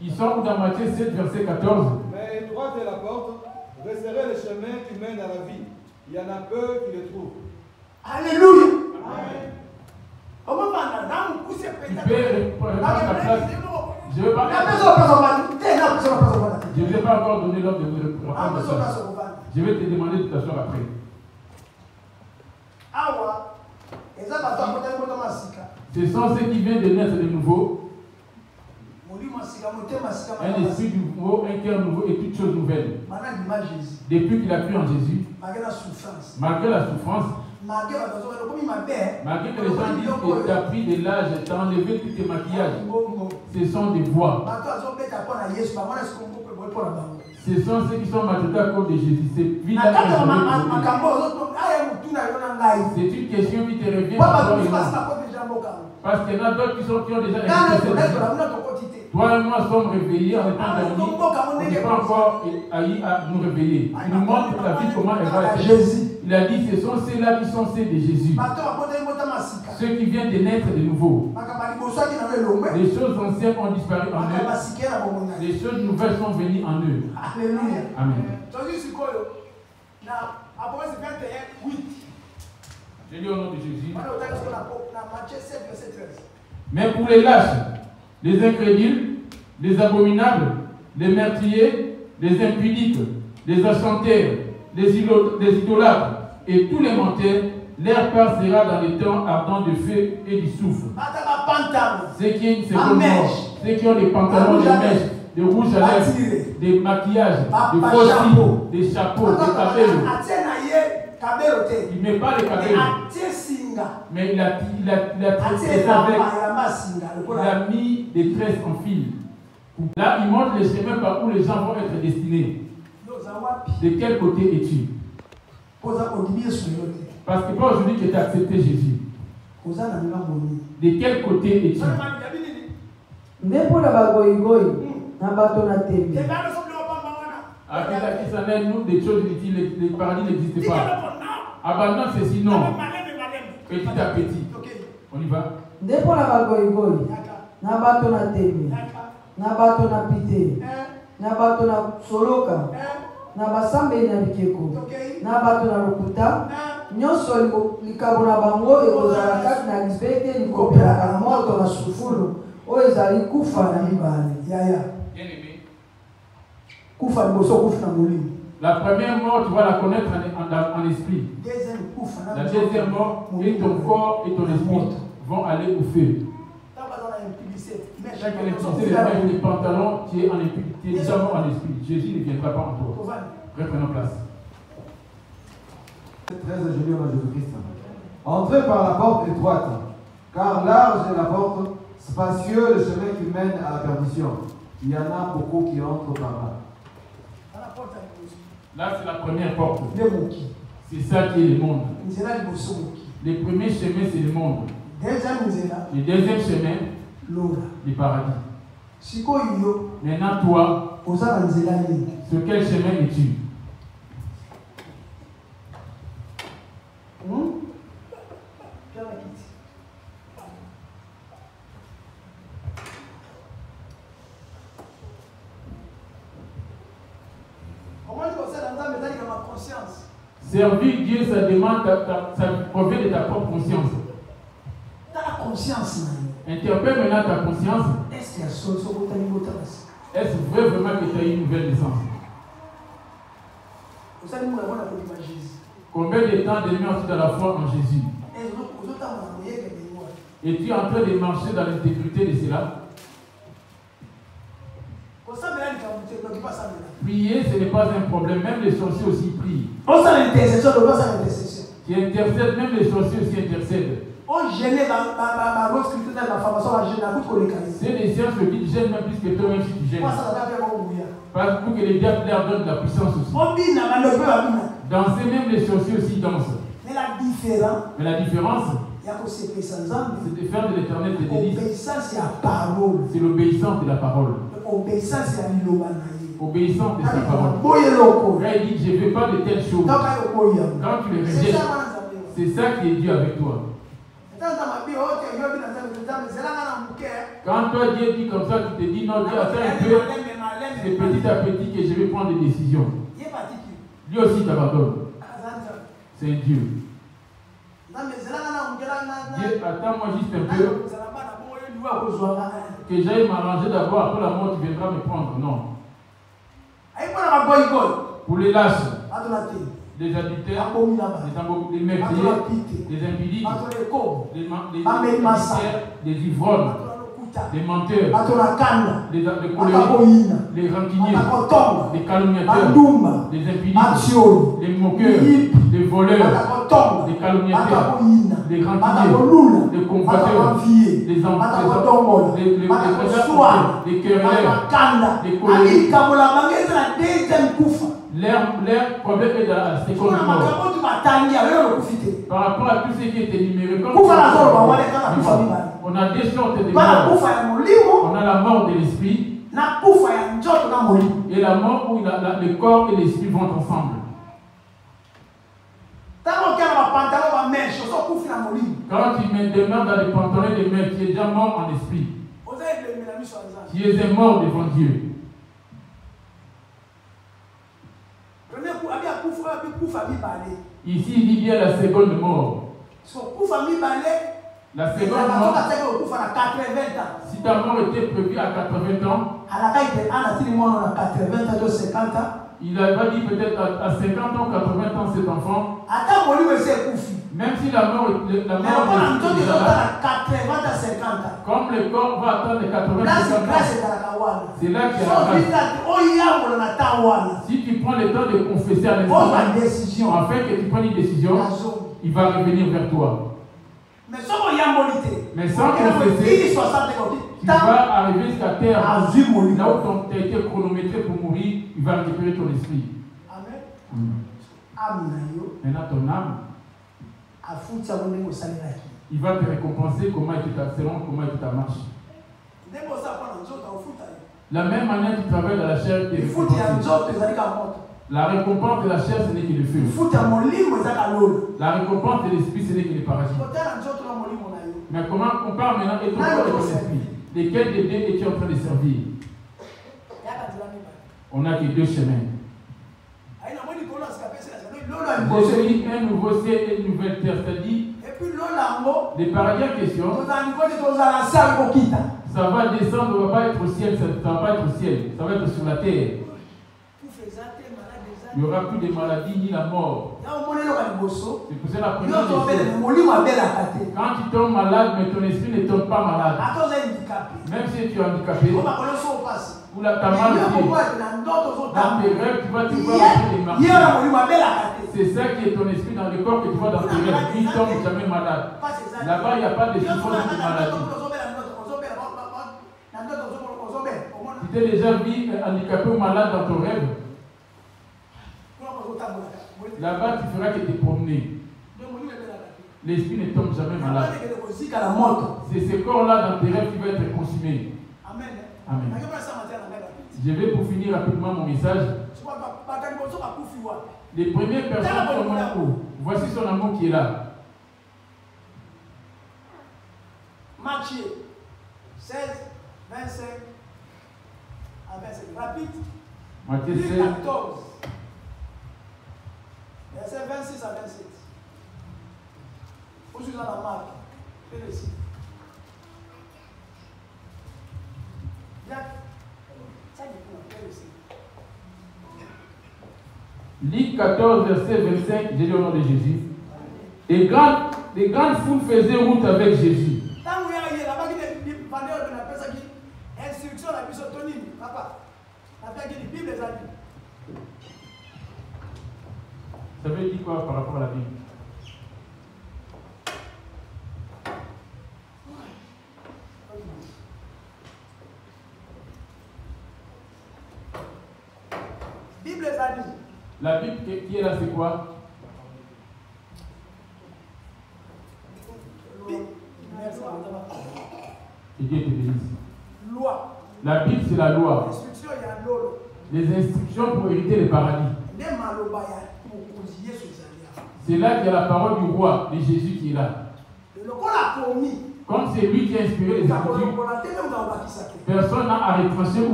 Ils sont dans Matthieu 7, verset 14. Mais étroite est la porte, resserrez le chemin qui mène à la vie. Il y en a peu qui le trouvent. Alléluia. Tu peux prendre ta place. Je ne vais pas encore donner l'ordre de vous reprendre ça. Je vais te demander de t'asseoir après. Ce sont ceux qui viennent de naître de nouveau. Un esprit nouveau, un cœur nouveau et toutes choses nouvelles. Depuis qu'il a cru en Jésus, malgré la souffrance, malgré que les gens disent que tu as pris de l'âge, tu as enlevé tous tes maquillages, ce sont des voix. Ce sont ceux qui sont maltraités à cause de Jésus. C'est une question qui te revient. Parce qu'il y en a d'autres qui ont déjà écouté. Toi et moi sommes réveillés en étant derniers. On n'est pas encore allés à nous réveiller. Il nous montre la vie, comment elle va être. Il a dit, ce sont ceux-là qui sont ceux de Jésus. Ceux qui viennent de naître de nouveau. Les choses anciennes ont disparu en eux. Les choses nouvelles sont venues en eux. Amen. Je lis au nom de Jésus. Mais pour les lâches, les incrédules, les abominables, les meurtriers, les impudiques, les achanteurs, les idolâtres et tous les menteurs, leur part sera dans les temps ardents de feu et du soufre. Ceux qui se mort, ceux qui ont des pantalons, des mèches, des rouges à lèvres, des maquillages, des faux cils, des chapeaux, des cabellos. Il ne met pas les cabellos, mais il a mis des tresses en fil. Là, il montre les chemins par où les gens vont être destinés. De quel côté es-tu? Parce que pas aujourd'hui que tu as accepté Jésus. De quel côté es-tu? Nous, des choses inutiles, les paradis n'existent pas. Abandonne ceci, non. Petit à petit. On y va. Ndipo na bagoigoi, na bato na temi, na bato na pite, na bato na soloka, na basambe na bikeko, na bato na lokuta, nyonso likabo na bango ekozala kati na libete likopelaka na moto na sufulu oyo ezali kufa na mibale. Yaya. Kufa liboso kufa na molimo. La première mort, tu vas la connaître en esprit. La deuxième mort, et ton corps et ton esprit vont aller au feu. Chaque impudicité, les pantalons, tu es déjà mort en esprit. Jésus ne viendra pas en toi. Reprenons place. Très ingénieux à Jésus-Christ. Entrez par la porte étroite, car large est la porte, spacieux le chemin qui mène à la perdition. Il y en a beaucoup qui entrent par là. Là, c'est la première porte. C'est ça qui est le monde. Les premiers chemins, c'est le monde. Le deuxième chemin, le paradis. Maintenant, toi, sur quel chemin es-tu? Servir Dieu, ça demande, ça provient de ta propre conscience. Ta conscience. Interpelle maintenant ta conscience. Est-ce vrai vraiment que tu as eu une nouvelle naissance? Combien de temps demeures-tu dans la foi en Jésus? Es-tu en train de marcher dans l'intégrité de cela? Prier, ce n'est pas un problème. Même les sorciers aussi prient. Qui intercèdent, même les sorciers aussi intercèdent. C'est des sciences qui gênent même plus que toi-même si tu gênes. Parce que les diables leur donnent de la puissance aussi. Danser, même les sorciers aussi dansent. Mais la différence, c'est de faire de l'éternel des délices. C'est l'obéissance de la parole. Obéissance de sa parole. Quand il dit, je ne veux pas de telles choses. Quand tu les rejettes, c'est ça qui est Dieu avec toi. Quand toi Dieu dit comme ça, tu te dis, non, Dieu, attends un peu. C'est petit à petit que je vais prendre des décisions. Lui aussi t'abandonne. C'est Dieu. Dieu, attends-moi juste un peu. Que j'aille m'arranger d'abord, après la mort, tu viendras me prendre. Non. Pour les lâches, les adultères, les meurtriers, les impudiques, les ivrognes, les menteurs, les colériques, les rancuniers, les calomniateurs, les impudiques, les moqueurs, les voleurs, les calomniateurs, les rancuniers, les convoiteurs, les employeurs, les querelleurs, les colériques. Leur problème est dans la seconde mort. Par rapport à tout ce qui est énuméré, on a deux sortes de morts. On a la mort de l'esprit et la mort où le corps et l'esprit vont ensemble. Quand tu me demandes dans les pantalons de mer, tu es déjà mort en esprit. Tu es mort devant Dieu. Ici, il dit bien la seconde mort. La seconde mort, si ta mort était prévue à 80 ans, il va dire peut-être à 50 ans, 80 ans cet enfant, même si la mort est là, comme le corps va attendre les 80 ans, c'est là qu'il y a la grâce. Si tu prends le temps de confesser à l'instant, afin que tu prennes une décision, il va revenir vers toi. Mais sans confesser, tu vas arriver jusqu'à terre, là où tu as été chronométré pour mourir, il va récupérer ton esprit. Maintenant ton âme, il va te récompenser selon comment était ta marche. La même manière tu travailles dans la chair, tu es récompensé. La récompense de la chair, ce n'est que le feu. La récompense de l'esprit, ce n'est que les parasites. Mais comment on parle maintenant de ton corps et ton esprit? Lesquels des deux es-tu en train de servir? On n'a que deux chemins. J'ai mis un nouveau ciel et une nouvelle terre, c'est-à-dire les paradis en question. Ça va descendre, on ne va pas être au ciel, ça ne va pas être au ciel, ça va être sur la terre. Il n'y aura plus de maladies ni la mort. C'est pour ça la première chose. Quand tu tombes malade, mais ton esprit ne tombe pas malade. Même si tu es handicapé, ou là tu as mal au pied, dans tes rêves, tu vas te voir en marcher. C'est ça qui est ton esprit dans le corps que tu vois dans tes rêves. Il ne tombe jamais malade. Là-bas, il n'y a pas de souffrance de maladie. Tu t'es déjà vu handicapé ou malade dans ton rêve? Là-bas, tu feras que te promener. L'esprit ne tombe jamais malade. C'est ce corps-là dans tes rêves qui va être consumé. Amen. Je vais pour finir rapidement mon message. Les premières personnes qui ont amour, voici son amour qui est là. Matthieu 16, 25 à 27. Rapide. Matthieu 16. 14. Verset 26 à 27. Où je suis dans la marque. Fais-le ici. Luc 14, verset 25, j'ai dit au nom de Jésus. Et les grandes foules faisaient route avec Jésus. Ça veut dire quoi par rapport à la Bible? Bible les a dit. La Bible qui est là, c'est quoi? Que Dieu te bénisse. Loi. La Bible, c'est la loi. Les instructions pour hériter le paradis. C'est là qu'il y a la parole du roi, de Jésus qui est là. Comme c'est lui qui a inspiré les Écritures, personne n'a à retrancher ou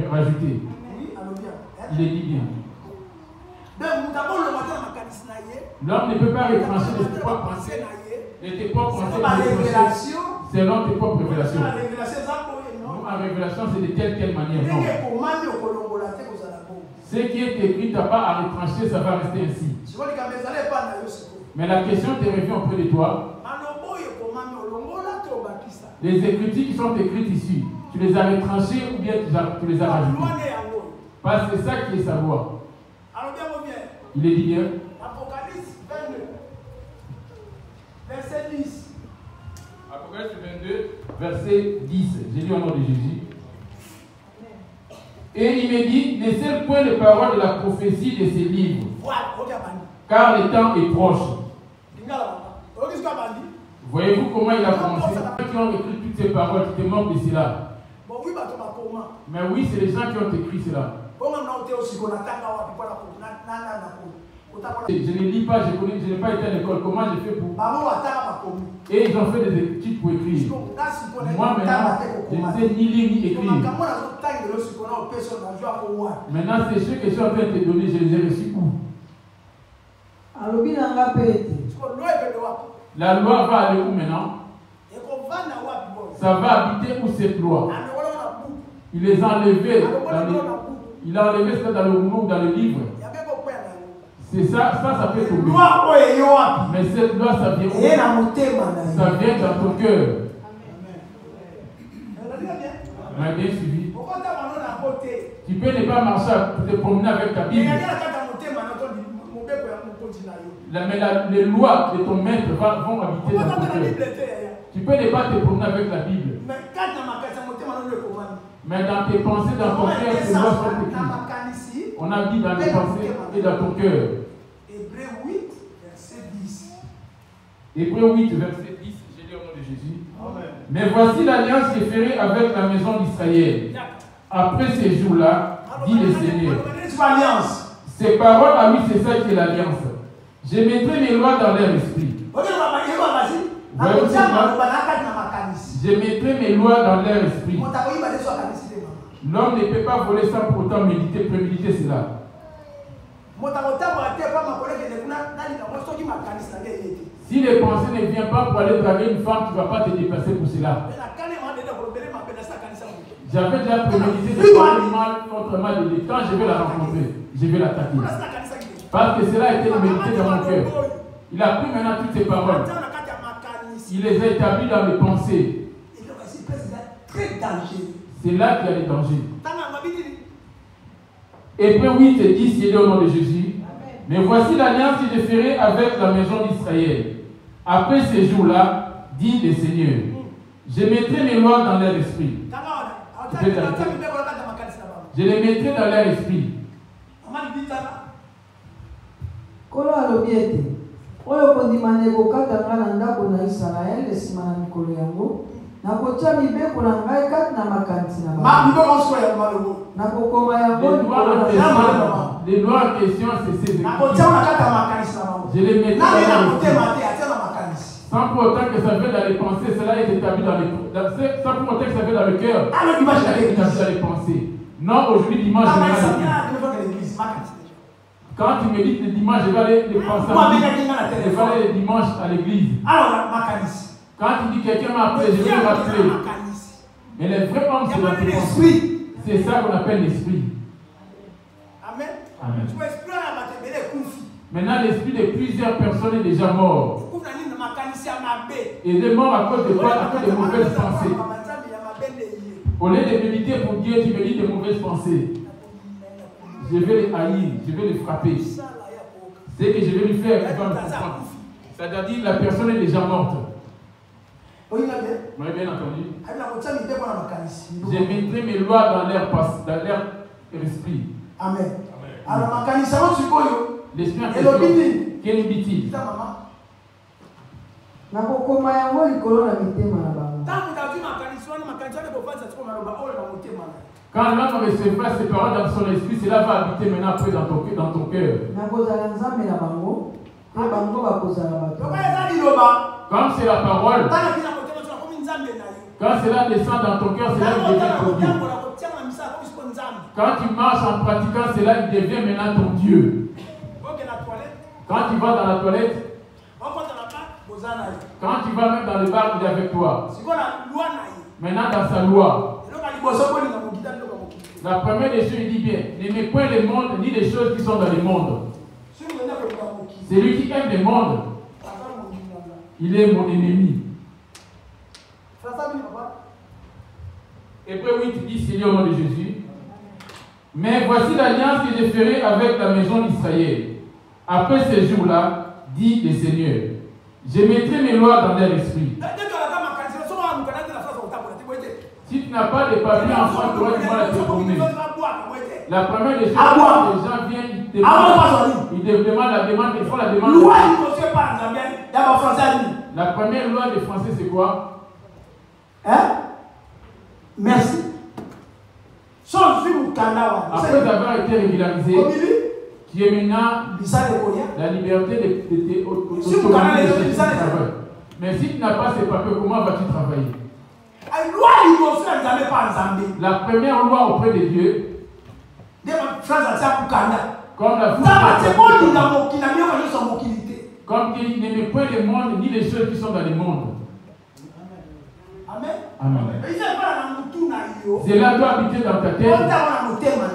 rajouter. Il est dit bien. L'homme ne peut pas retrancher tes propres pensées. Tes propres pensées selon tes propres révélations. Nous, en révélation, c'est de telle manière. Non. Ce qui est écrit, tu n'as pas à retrancher, ça va rester ainsi. Mais la question te revient auprès de toi. Les écritures qui sont écrites ici, tu les as retranchées ou bien tu les as rajoutées? Parce que c'est ça qui est sa loi. Il est dit bien. Apocalypse 22, verset 10. Apocalypse 22, verset 10. J'ai lu au nom de Jésus. Et il me dit, ne scelle point les paroles de la prophétie de ces livres, car le temps est proche. Voyez-vous comment il a commencé? Ceux qui ont écrit toutes ces paroles, tu te moques de cela. Mais oui, c'est les gens qui ont écrit cela. Je ne lis pas, je n'ai pas été à l'école. Comment j'ai fait pour... Et ils ont fait des études pour écrire. Moi maintenant, je ne sais ni lire ni écrire. Maintenant, c'est ceux que je suis en train de te donner, je les ai reçus où? La loi va aller où maintenant? Ça va habiter où cette loi? Il les a enlevés il a enlevé ça dans le rouleau ou dans le livre. C'est ça peut tomber. Mais cette loi, ça vient où? Ça vient dans ton cœur. Mais bien suivi. Tu peux ne pas marcher pour te promener avec ta Bible. Mais les lois de ton maître vont habiter dans ton cœur. Tu peux ne pas te promener avec la Bible. Mais dans tes pensées, dans ton cœur, ces lois sont écrites. On a dit dans tes pensées et dans ton cœur. Hébreux 8, verset 10. Hébreux 8, verset 10, j'ai lu au nom de Jésus. Amen. Mais voici l'alliance qui est faite avec la maison d'Israël. Après ces jours-là, dit le Seigneur. Ces paroles à lui, c'est ça qui est l'alliance. Je mettrai mes lois dans leur esprit. Je mettrai mes lois dans leur esprit. L'homme ne peut pas voler sans pour autant préméditer cela. Si les pensées ne viennent pas pour aller draguer une femme, tu ne vas pas te déplacer pour cela. J'avais déjà prémédité de parler mal contre mal de quand je vais la rencontrer, je vais l'attaquer. Parce que cela a été médité dans mon cœur. Il a pris maintenant toutes ces paroles. Il les a établies dans mes pensées. C'est là qu'il y a des dangers. Hébreux 8 et 10, il est au nom de Jésus. Mais voici l'alliance que je ferai avec la maison d'Israël. Après ces jours-là, dit le Seigneur, je mettrai mes lois dans leur esprit. Je les mettrai dans leur esprit. Kolo alobi ete oyo kondimana ekokatanga na ndako na Israele esima na mikolo yango nakotia mibeko na ngai kati na makanisi na bango nakokoma yango les lois en question c'est ces je les mettrai dans leur esprit. Sans pour autant que ça vienne dans les pensées, cela est établi dans les sans pour autant que ça vienne dans le cœur, cela est établi dans les pensées. Non, aujourd'hui dimanche je vais à l'église. Quand tu me dis le dimanche, je vais aller le penser. Je vais aller le dimanche à l'église. Quand tu dis quelqu'un m'a appelé, je vais le rappeler. Mais le vrai homme, c'est l'esprit. C'est ça qu'on appelle l'esprit. Amen. Amen. Maintenant, l'esprit de plusieurs personnes est déjà mort. Et il est mort à cause de quoi? À cause de mauvaises pensées. Au lieu de méditer pour Dieu, tu médites de mauvaises pensées. Je vais les haïr, je vais les frapper. C'est que je vais lui faire, il va me comprendre. C'est-à-dire la personne est déjà morte. Vous m'avez bien entendu? Je mettrai mes lois dans leur esprit. Amen. Alors, l'esprit en question, quel dit-il? nakokoma yango likolo na mitema na bango. Quand l'homme recevra ces paroles dans son esprit, cela va habiter maintenant après dans ton cœur. Comme c'est la parole, quand cela descend dans ton cœur, cela devient ton Dieu. Quand tu marches en pratiquant cela, il devient maintenant ton Dieu. Quand tu vas dans la toilette, quand tu vas même dans le bar, il est avec toi. Maintenant dans sa loi. La première des choses, il dit bien, n'aimez point le monde ni les choses qui sont dans le monde. Celui qui aime le monde, il est mon ennemi. Hébreux 8 dit, Seigneur au nom de Jésus. Mais voici l'alliance que je ferai avec la maison d'Israël. Après ces jours-là, dit le Seigneur, je mettrai mes lois dans leur esprit. Si tu n'as pas de papier en soi, tu vas du mal à te promener. La première des choses, les gens viennent, ils demandent la demande, ils font la demande. La première loi des Français, c'est quoi? Hein? Merci. Après avoir été régularisé, qui est maintenant la liberté de travail. Mais si tu n'as pas ces papiers, comment vas-tu travailler? La première loi auprès de Dieu, comme la comme il n'aimait point le monde ni les choses qui sont dans le monde. Amen. Amen. Cela doit habiter dans ta tête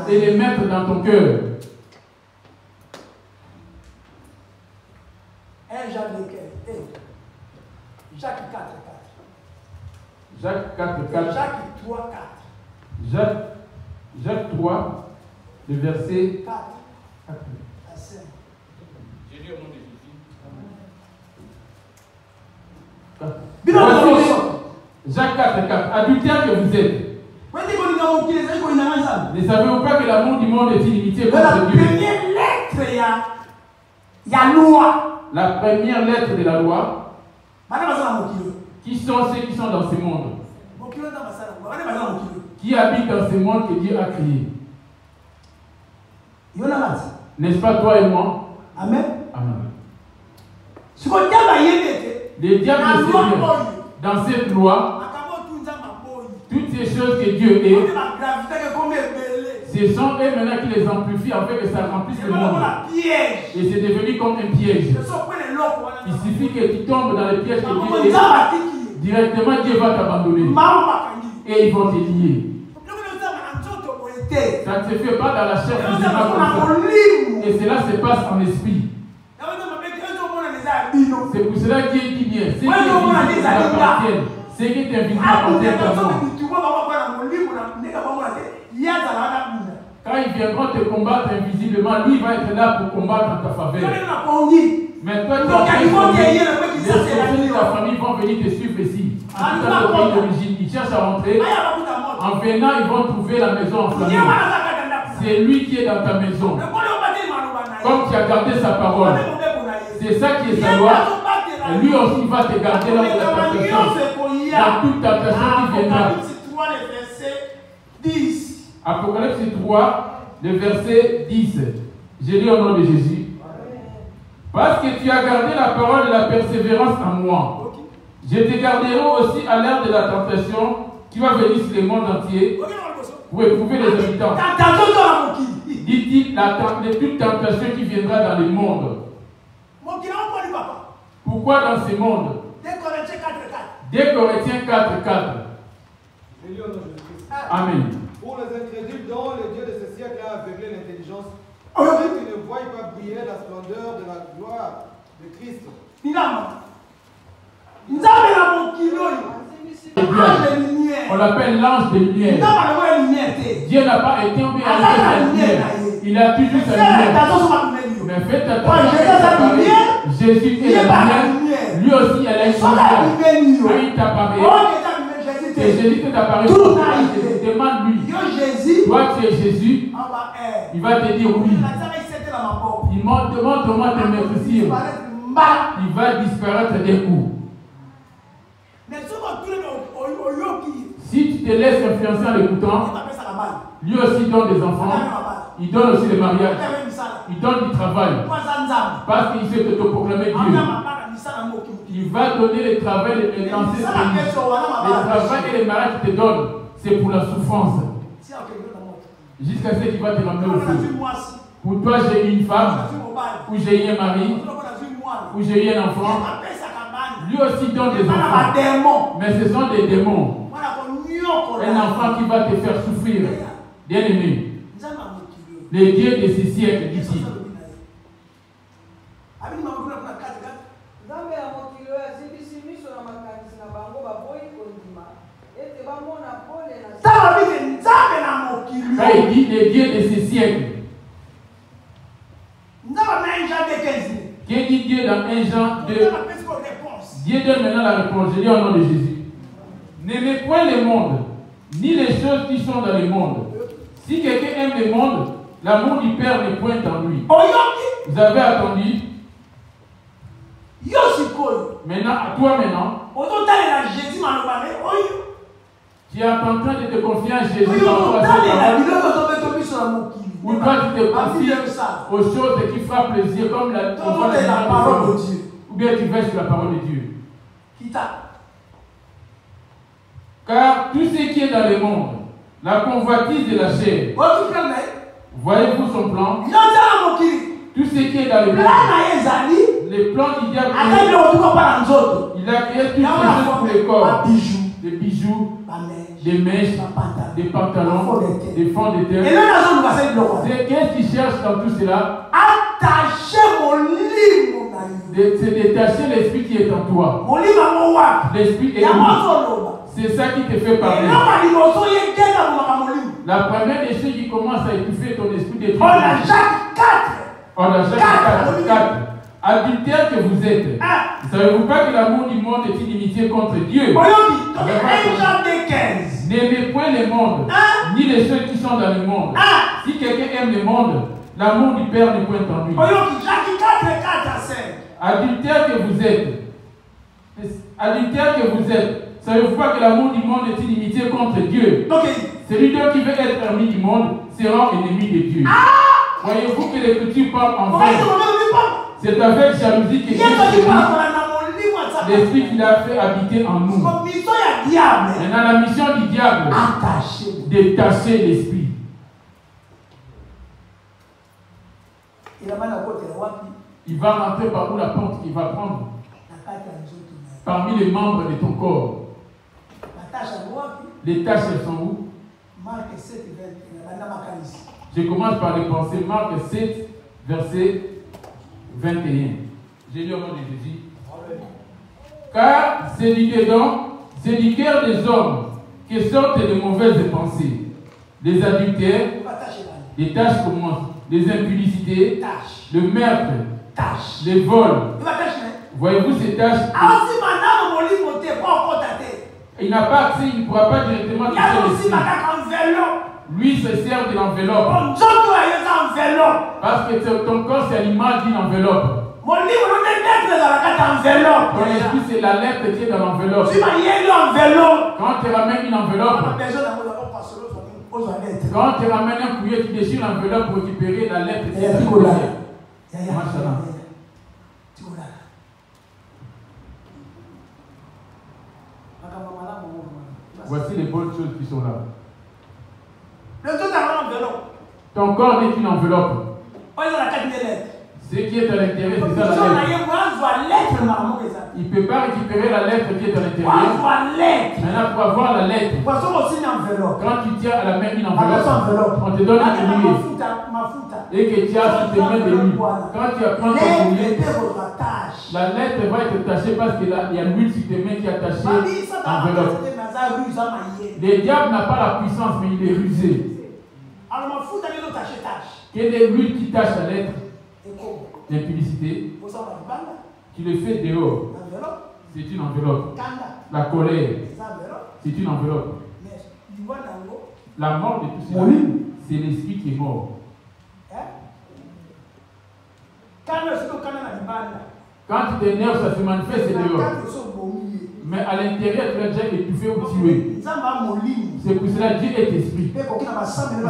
et les mettre dans ton cœur. Jacques 4, 4. Jacques 4, 4. Jacques 3, 4. Jacques 3, le verset 4. 4. J'ai lu au nom de Jésus. Jacques 4, 4. Adultère que vous êtes. Ne savez-vous pas que l'amour du monde est inimitié contre Dieu? La première lettre, il y a loi. La première lettre de la loi. Qui sont ceux qui sont dans ce monde? qui habite dans ce monde que Dieu a créé. N'est-ce pas toi et moi? Amen. Amen. Le diable sait bien, dans cette loi, toutes ces choses que Dieu est, ce sont eux maintenant qui les amplifient afin que ça remplisse le monde. Et c'est devenu comme un piège. Il suffit que tu tombes dans le piège que Dieu est, directement Dieu va t'abandonner. Et ils vont te lier. Ça ne se fait pas dans la chair physiquement comme ça. Et cela se passe en esprit. C'est pour cela qu'il dit bien, ce qui est visible t'appartient, ce qui est invisible appartient à moi. Quand ils viendront te combattre invisiblement, lui va être là pour combattre en ta faveur. Mais toi, les sorciers de ta famille vont venir te suivre ici. Dans ton pays d'origine, ils cherchent à rentrer. En venant, ils vont trouver la maison enflammée. C'est lui qui est dans ta maison. Comme tu as gardé sa parole. C'est ça qui est sa loi. Et lui aussi va te garder là pour la tentation. Dans toute tentation qui viendra. Apocalypse 3, le verset 10. Je lis au nom de Jésus. Parce que tu as gardé la parole de la persévérance en moi. Je te garderai aussi à l'heure de la tentation qui va venir sur le monde entier pour éprouver les habitants. Dit-il, de toute tentation qui viendra dans le monde. Pourquoi dans ce monde? 2 Corinthiens 4:4. Amen. Pour les incrédules dont le Dieu de ce siècle a aveuglé l'intelligence, qui ne voient pas briller la splendeur de la gloire de Christ. On l'appelle l'ange de lumière. Dieu n'a pas été enlevé à la lumière. Il a toujours sa lumière. Mais faites attention. Jésus est la lumière. Lui aussi, elle est une lumière. Quand il t'apparaît, et Jésus t'apparaît, demande-lui. Toi, tu es Jésus. Il va te dire oui. Il demande comment te mettre ici. Il va disparaître d'un coup. Si tu te laisses influencer en l'écoutant, lui aussi donne des enfants, il donne aussi des mariages, il donne du travail, parce qu'il sait t'autoproclamer Dieu. Il va donner le travail dans ces pays. Le travail et les mariages qu'il te donne, c'est pour la souffrance. Jusqu'à ce qu'il va te ramener au feu. Pour toi, j'ai une femme, ou j'ai eu un mari, ou j'ai eu un enfant. Lui aussi donne des enfants. Mais ce sont des démons. Un enfant qui va te faire souffrir. Bien aimé. Les dieux de ces siècles, dit-il. Quand il dit les dieux de ces siècles, qu'est-ce dit Dieu dans 1 Jean 2? Dieu donne maintenant la réponse. Je dis au nom de Jésus. N'aimez point le monde, ni les choses qui sont dans le monde. Si quelqu'un aime le monde, l'amour du Père n'est point en lui. Vous avez attendu. Maintenant, à toi maintenant, tu es en train de te confier à Jésus par rapport à cette parole. Ou toi tu te confies aux choses qui frappent les yeux comme la parole de Dieu. Ou bien tu vas sur la parole de Dieu. Car tout ce qui est dans le monde, la convoitise de la chair, voyez-vous son plan? Tout ce qui est dans le monde, les plans du diable, il a créé toutes les choses pour les corps. Des bijoux, des mèches, des pantalons, des fonds de terre. Qu'est-ce qu'il cherche dans tout cela? C'est détacher l'esprit qui est en toi. L'esprit est en c'est ça qui te fait parler. La première des choses qui commence à étouffer ton esprit de Dieu. On a Jacques 4. Adultère que vous êtes. Ne savez-vous pas que l'amour du monde est une inimitié contre Dieu? N'aimez point le monde, ni les choses qui sont dans le monde. Si quelqu'un aime le monde, l'amour du Père n'est point en lui. Adultère que vous êtes. Adultère que vous êtes. Savez-vous pas que l'amour du monde est inimitié contre Dieu? Celui d'eux qui veut être ami du monde sera ennemi de Dieu. Voyez-vous que l'Écriture parle en fait. C'est avec jalousie que Dieu l'esprit qu'il a fait habiter en nous. Maintenant, la mission du diable, détacher l'esprit. Il va rentrer par où la porte qu'il va prendre? Parmi les membres de ton corps. Les tâches, elles sont où? Je commence par les pensées. Marc 7, verset 21. J'ai lu au nom de Jésus. Car c'est du cœur des hommes que sortent de mauvaises pensées, des adultères, des tâches communes, des impudicités, le meurtre, les vols. Voyez-vous ces tâches? Il n'a pas accès, il ne pourra pas directement toucher l'esprit. Lui se sert de l'enveloppe. Parce que ton corps, c'est l'image d'une enveloppe. Ton esprit, c'est la lettre qui est dans l'enveloppe. Quand tu ramènes une enveloppe, quand tu ramènes un courrier, tu déchires l'enveloppe pour récupérer la lettre qui est dans le courrier. Voici les bonnes choses qui sont là. Ton corps n'est qu'une enveloppe. Ce qui est à l'intérieur, c'est ça la lettre. Il ne peut pas récupérer la lettre qui est à l'intérieur. Maintenant, pour avoir la lettre, quand tu tiens à la main une enveloppe, on te donne un collier. Et que tu as sur tes mains de l'huile. Quand tu apprends ton collier, la lettre va être tachée parce qu'il y a l'huile sur tes mains qui est attachée à l'enveloppe. Le diable n'a pas la puissance, mais il est rusé. Quelle est l'huile qui tache la lettre? L'impudicité. Tu le fais dehors. C'est une enveloppe. La colère. C'est une enveloppe. La mort de tout cela, c'est l'esprit qui est mort. Quand tu t'énerves, ça se manifeste dehors. Mais à l'intérieur, tu l'as déjà étouffé ou tué. C'est pour cela que Dieu est esprit. Il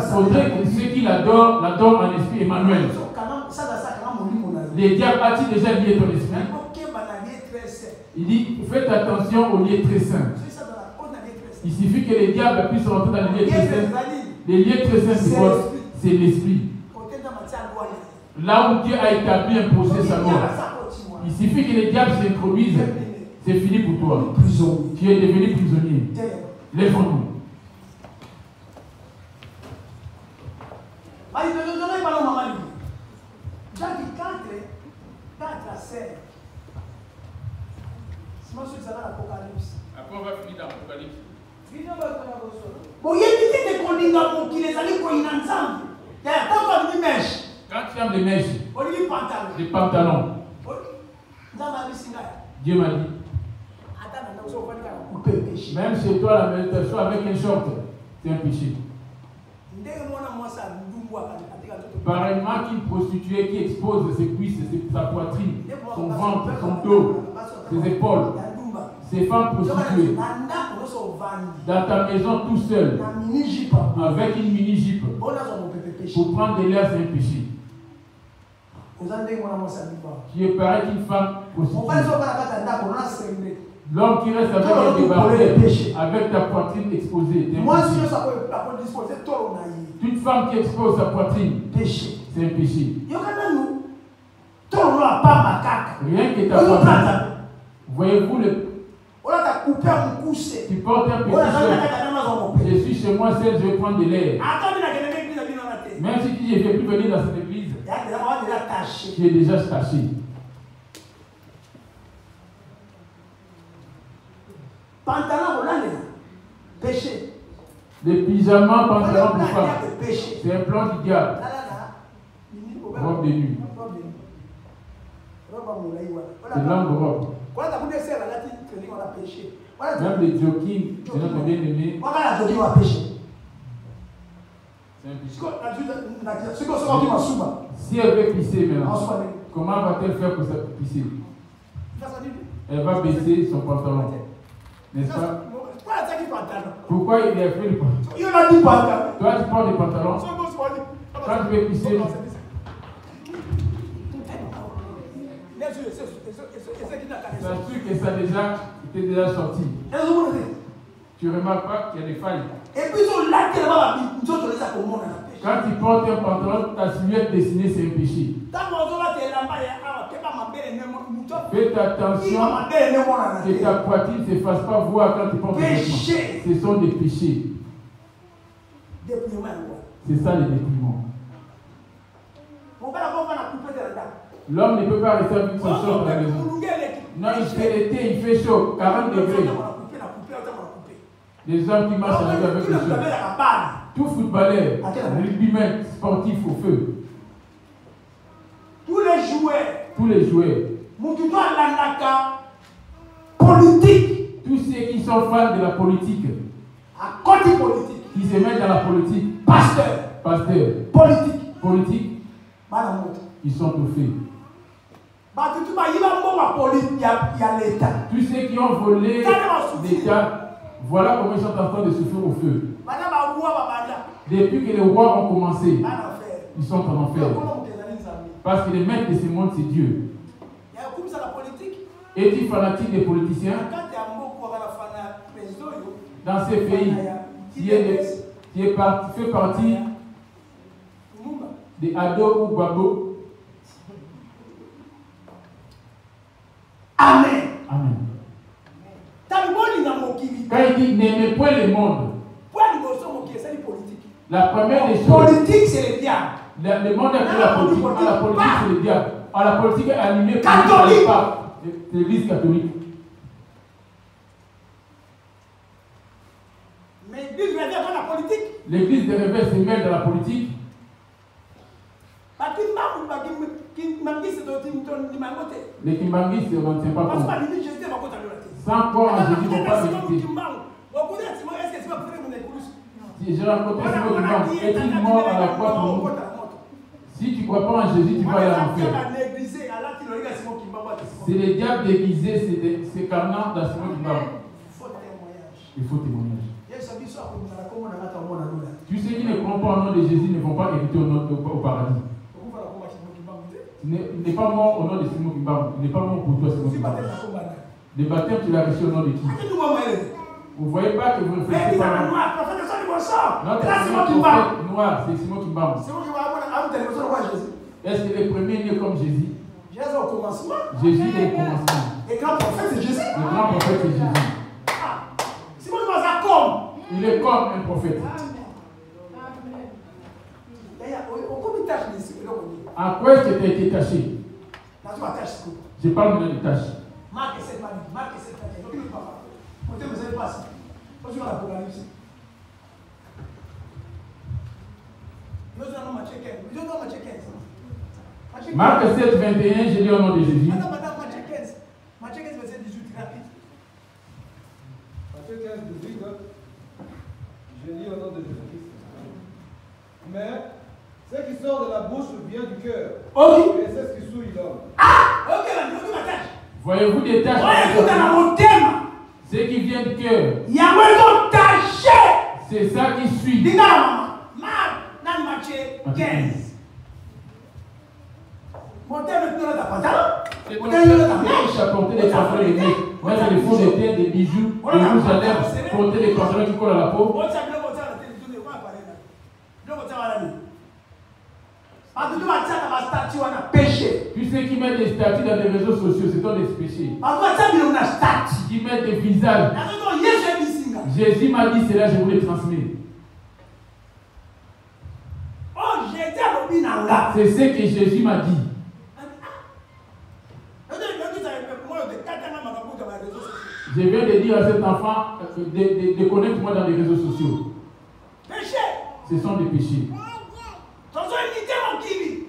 faudrait que ceux qui l'adorent en esprit, Emmanuel. Les diables a-t-il déjà lié ton esprit? Il dit, faites attention aux lieux très saints. Il suffit que les diables puissent rentrer dans les lieux très saints. Les lieux très saints, c'est quoi? C'est l'esprit. Là où Dieu a établi un procès sa mort. Il suffit que les diables s'introduisent. C'est fini pour toi. Tu es devenu prisonnier. Lève-nous. Jacques 4 à 7. Sinon, c'est ça l'Apocalypse. Après, on va finir dans l'Apocalypse. Quand tu aimes les mèches, les pantalons, Dieu m'a dit, même chez toi, la méditation avec un short, c'est un péché. Pareillement qu'une prostituée qui expose ses cuisses, sa poitrine, son ventre, son dos, ses épaules, ces femmes prostituées, dans ta maison tout seul, avec une mini-jupe, pour prendre de l'air, c'est un péché. Qui est pareil qu'une femme prostituée. L'homme qui reste avec un débardeur, avec ta poitrine exposée, toute femme qui expose sa poitrine, c'est un péché. Rien que ta poitrine. Voyez-vous le... Tu portes un petit shirt. Je suis chez moi seul, je vais prendre de l'air. Même si tu ne veux plus venir dans cette église, tu es déjà taché. Péché. Les pyjamas, pantalons pour femmes. C'est un plan du diable. Robe de nuit. C'est longue robe. Même les jogging, c'est notre bien-aimé. C'est un péché. Si elle veut pisser maintenant, comment va-t-elle faire pour pisser? Elle va baisser son pantalon. N'est-ce pas? Pourquoi il a fait le pantalon? Toi, tu portes des pantalons. Quand tu veux pisser, ça sûr que ça déjà était déjà sorti. Tu remarques pas qu'il y a des failles. Et puis, quand tu portes un pantalon, ta silhouette dessinée, c'est un péché. Fais attention que ta poitrine ne se fasse pas voir quand tu portes des vêtements. Ce sont des péchés. C'est ça le dépouillement. L'homme ne peut pas rester avec son short à la maison. Non, il fait l'été, il fait chaud, 40 degrés. Les hommes qui marchent avec le short. Tout footballeur, rugbyman, sportif au feu. Tous les joueurs. Politique. Tous ceux qui sont fans de la politique. Qui se mettent dans la politique. Pasteur. Politique. Ils sont au feu. Tous ceux qui ont volé l'État, voilà comment ils sont en train de souffrir au feu. Depuis que les rois ont commencé, ils sont en enfer. Parce que le maître de ce monde, c'est Dieu. Es-tu fanatique des politiciens? Dans ces pays, tu fais partie des Ado ou Babo. Amen. Quand il dit n'aimez point le monde, la première des choses, politique, c'est le diable. Le monde a fait la politique, la politique c'est le diable. La politique est animée par l'Église catholique. Mais l'Église révèle dans la politique. L'Église de réveil se mêle dans la politique. Les Kimbanguistes, on ne sait pas comment. Sans quoi Jésus ne va pas exister. Si j'ai rencontré Simon Kimbangu, est-il mort à la croix pour nous? Si tu ne crois pas en Jésus, tu vas aller en enfer. C'est le diable déguisé, c'est carnal dans Simon Kimbangu. Il faut témoignage. Tous ceux qui ne croient pas au nom de Jésus ne vont pas hériter au paradis. Il n'est pas mort au nom de Simon Kimbangu. Il n'est pas mort pour toi, Simon Kimbangu. Le baptême, tu l'as reçu au nom de qui? Vous ne voyez pas que vous ne faites pas. Notre prophète noir, c'est Simon Kimbangu. Est-ce que le premier est né comme Jésus? Jésus est le commencement. Le grand prophète, c'est Jésus. Le grand prophète, c'est Jésus. Il est comme un prophète. À quoi est-ce que tu as été taché? Je parle maintenant de tâches. Marc 7, 21, je lis au nom de Jésus. Matthieu 15, verset 18, rapide. Matthieu 15, 18, je lis au nom de Jésus-Christ. Mais ce qui sort de la bouche vient du cœur. Et c'est ce qui souille l'homme. Voyez-vous des tâches? Ce qui vient du cœur. C'est ça qui suit. Matthieu 15. C'est pour porter des pantalons de nez, mettre des faux de teint, des bijoux, des rouges à lèvres, porter des pantalons qui collent à la peau. Tous ceux qui mettent des statues dans les réseaux sociaux, c'est dans des péchés. Qui mettent des visages. Jésus m'a dit cela, je vous le transmets. C'est ce que Jésus m'a dit. Je viens de dire à cet enfant de connaître moi dans les réseaux sociaux. Ce sont des péchés.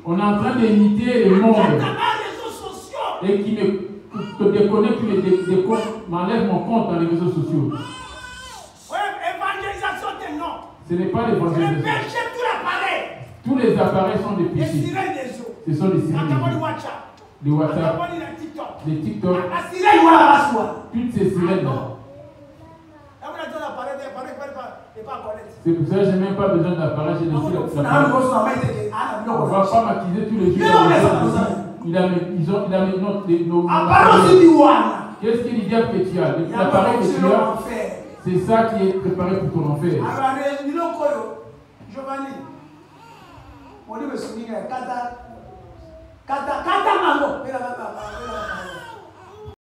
On est en train d'imiter le monde. Et qui me déconnecte, m'enlève mon compte dans les réseaux sociaux. Ce n'est pas l'évangélisation. Tous les appareils sont des péchés. Ce sont des sirènes. Les WhatsApp, les TikTok, toutes ces sirènes-là. C'est pour ça que je n'ai même pas besoin d'appareil. Je ne sais pas. On ne va pas m'accuser tous les jours. Il a mis nos. Qu'est-ce qu'il dit que tu as? L'appareil que tu as, c'est ça qui est préparé pour ton enfer. Giovanni, on dit que c'est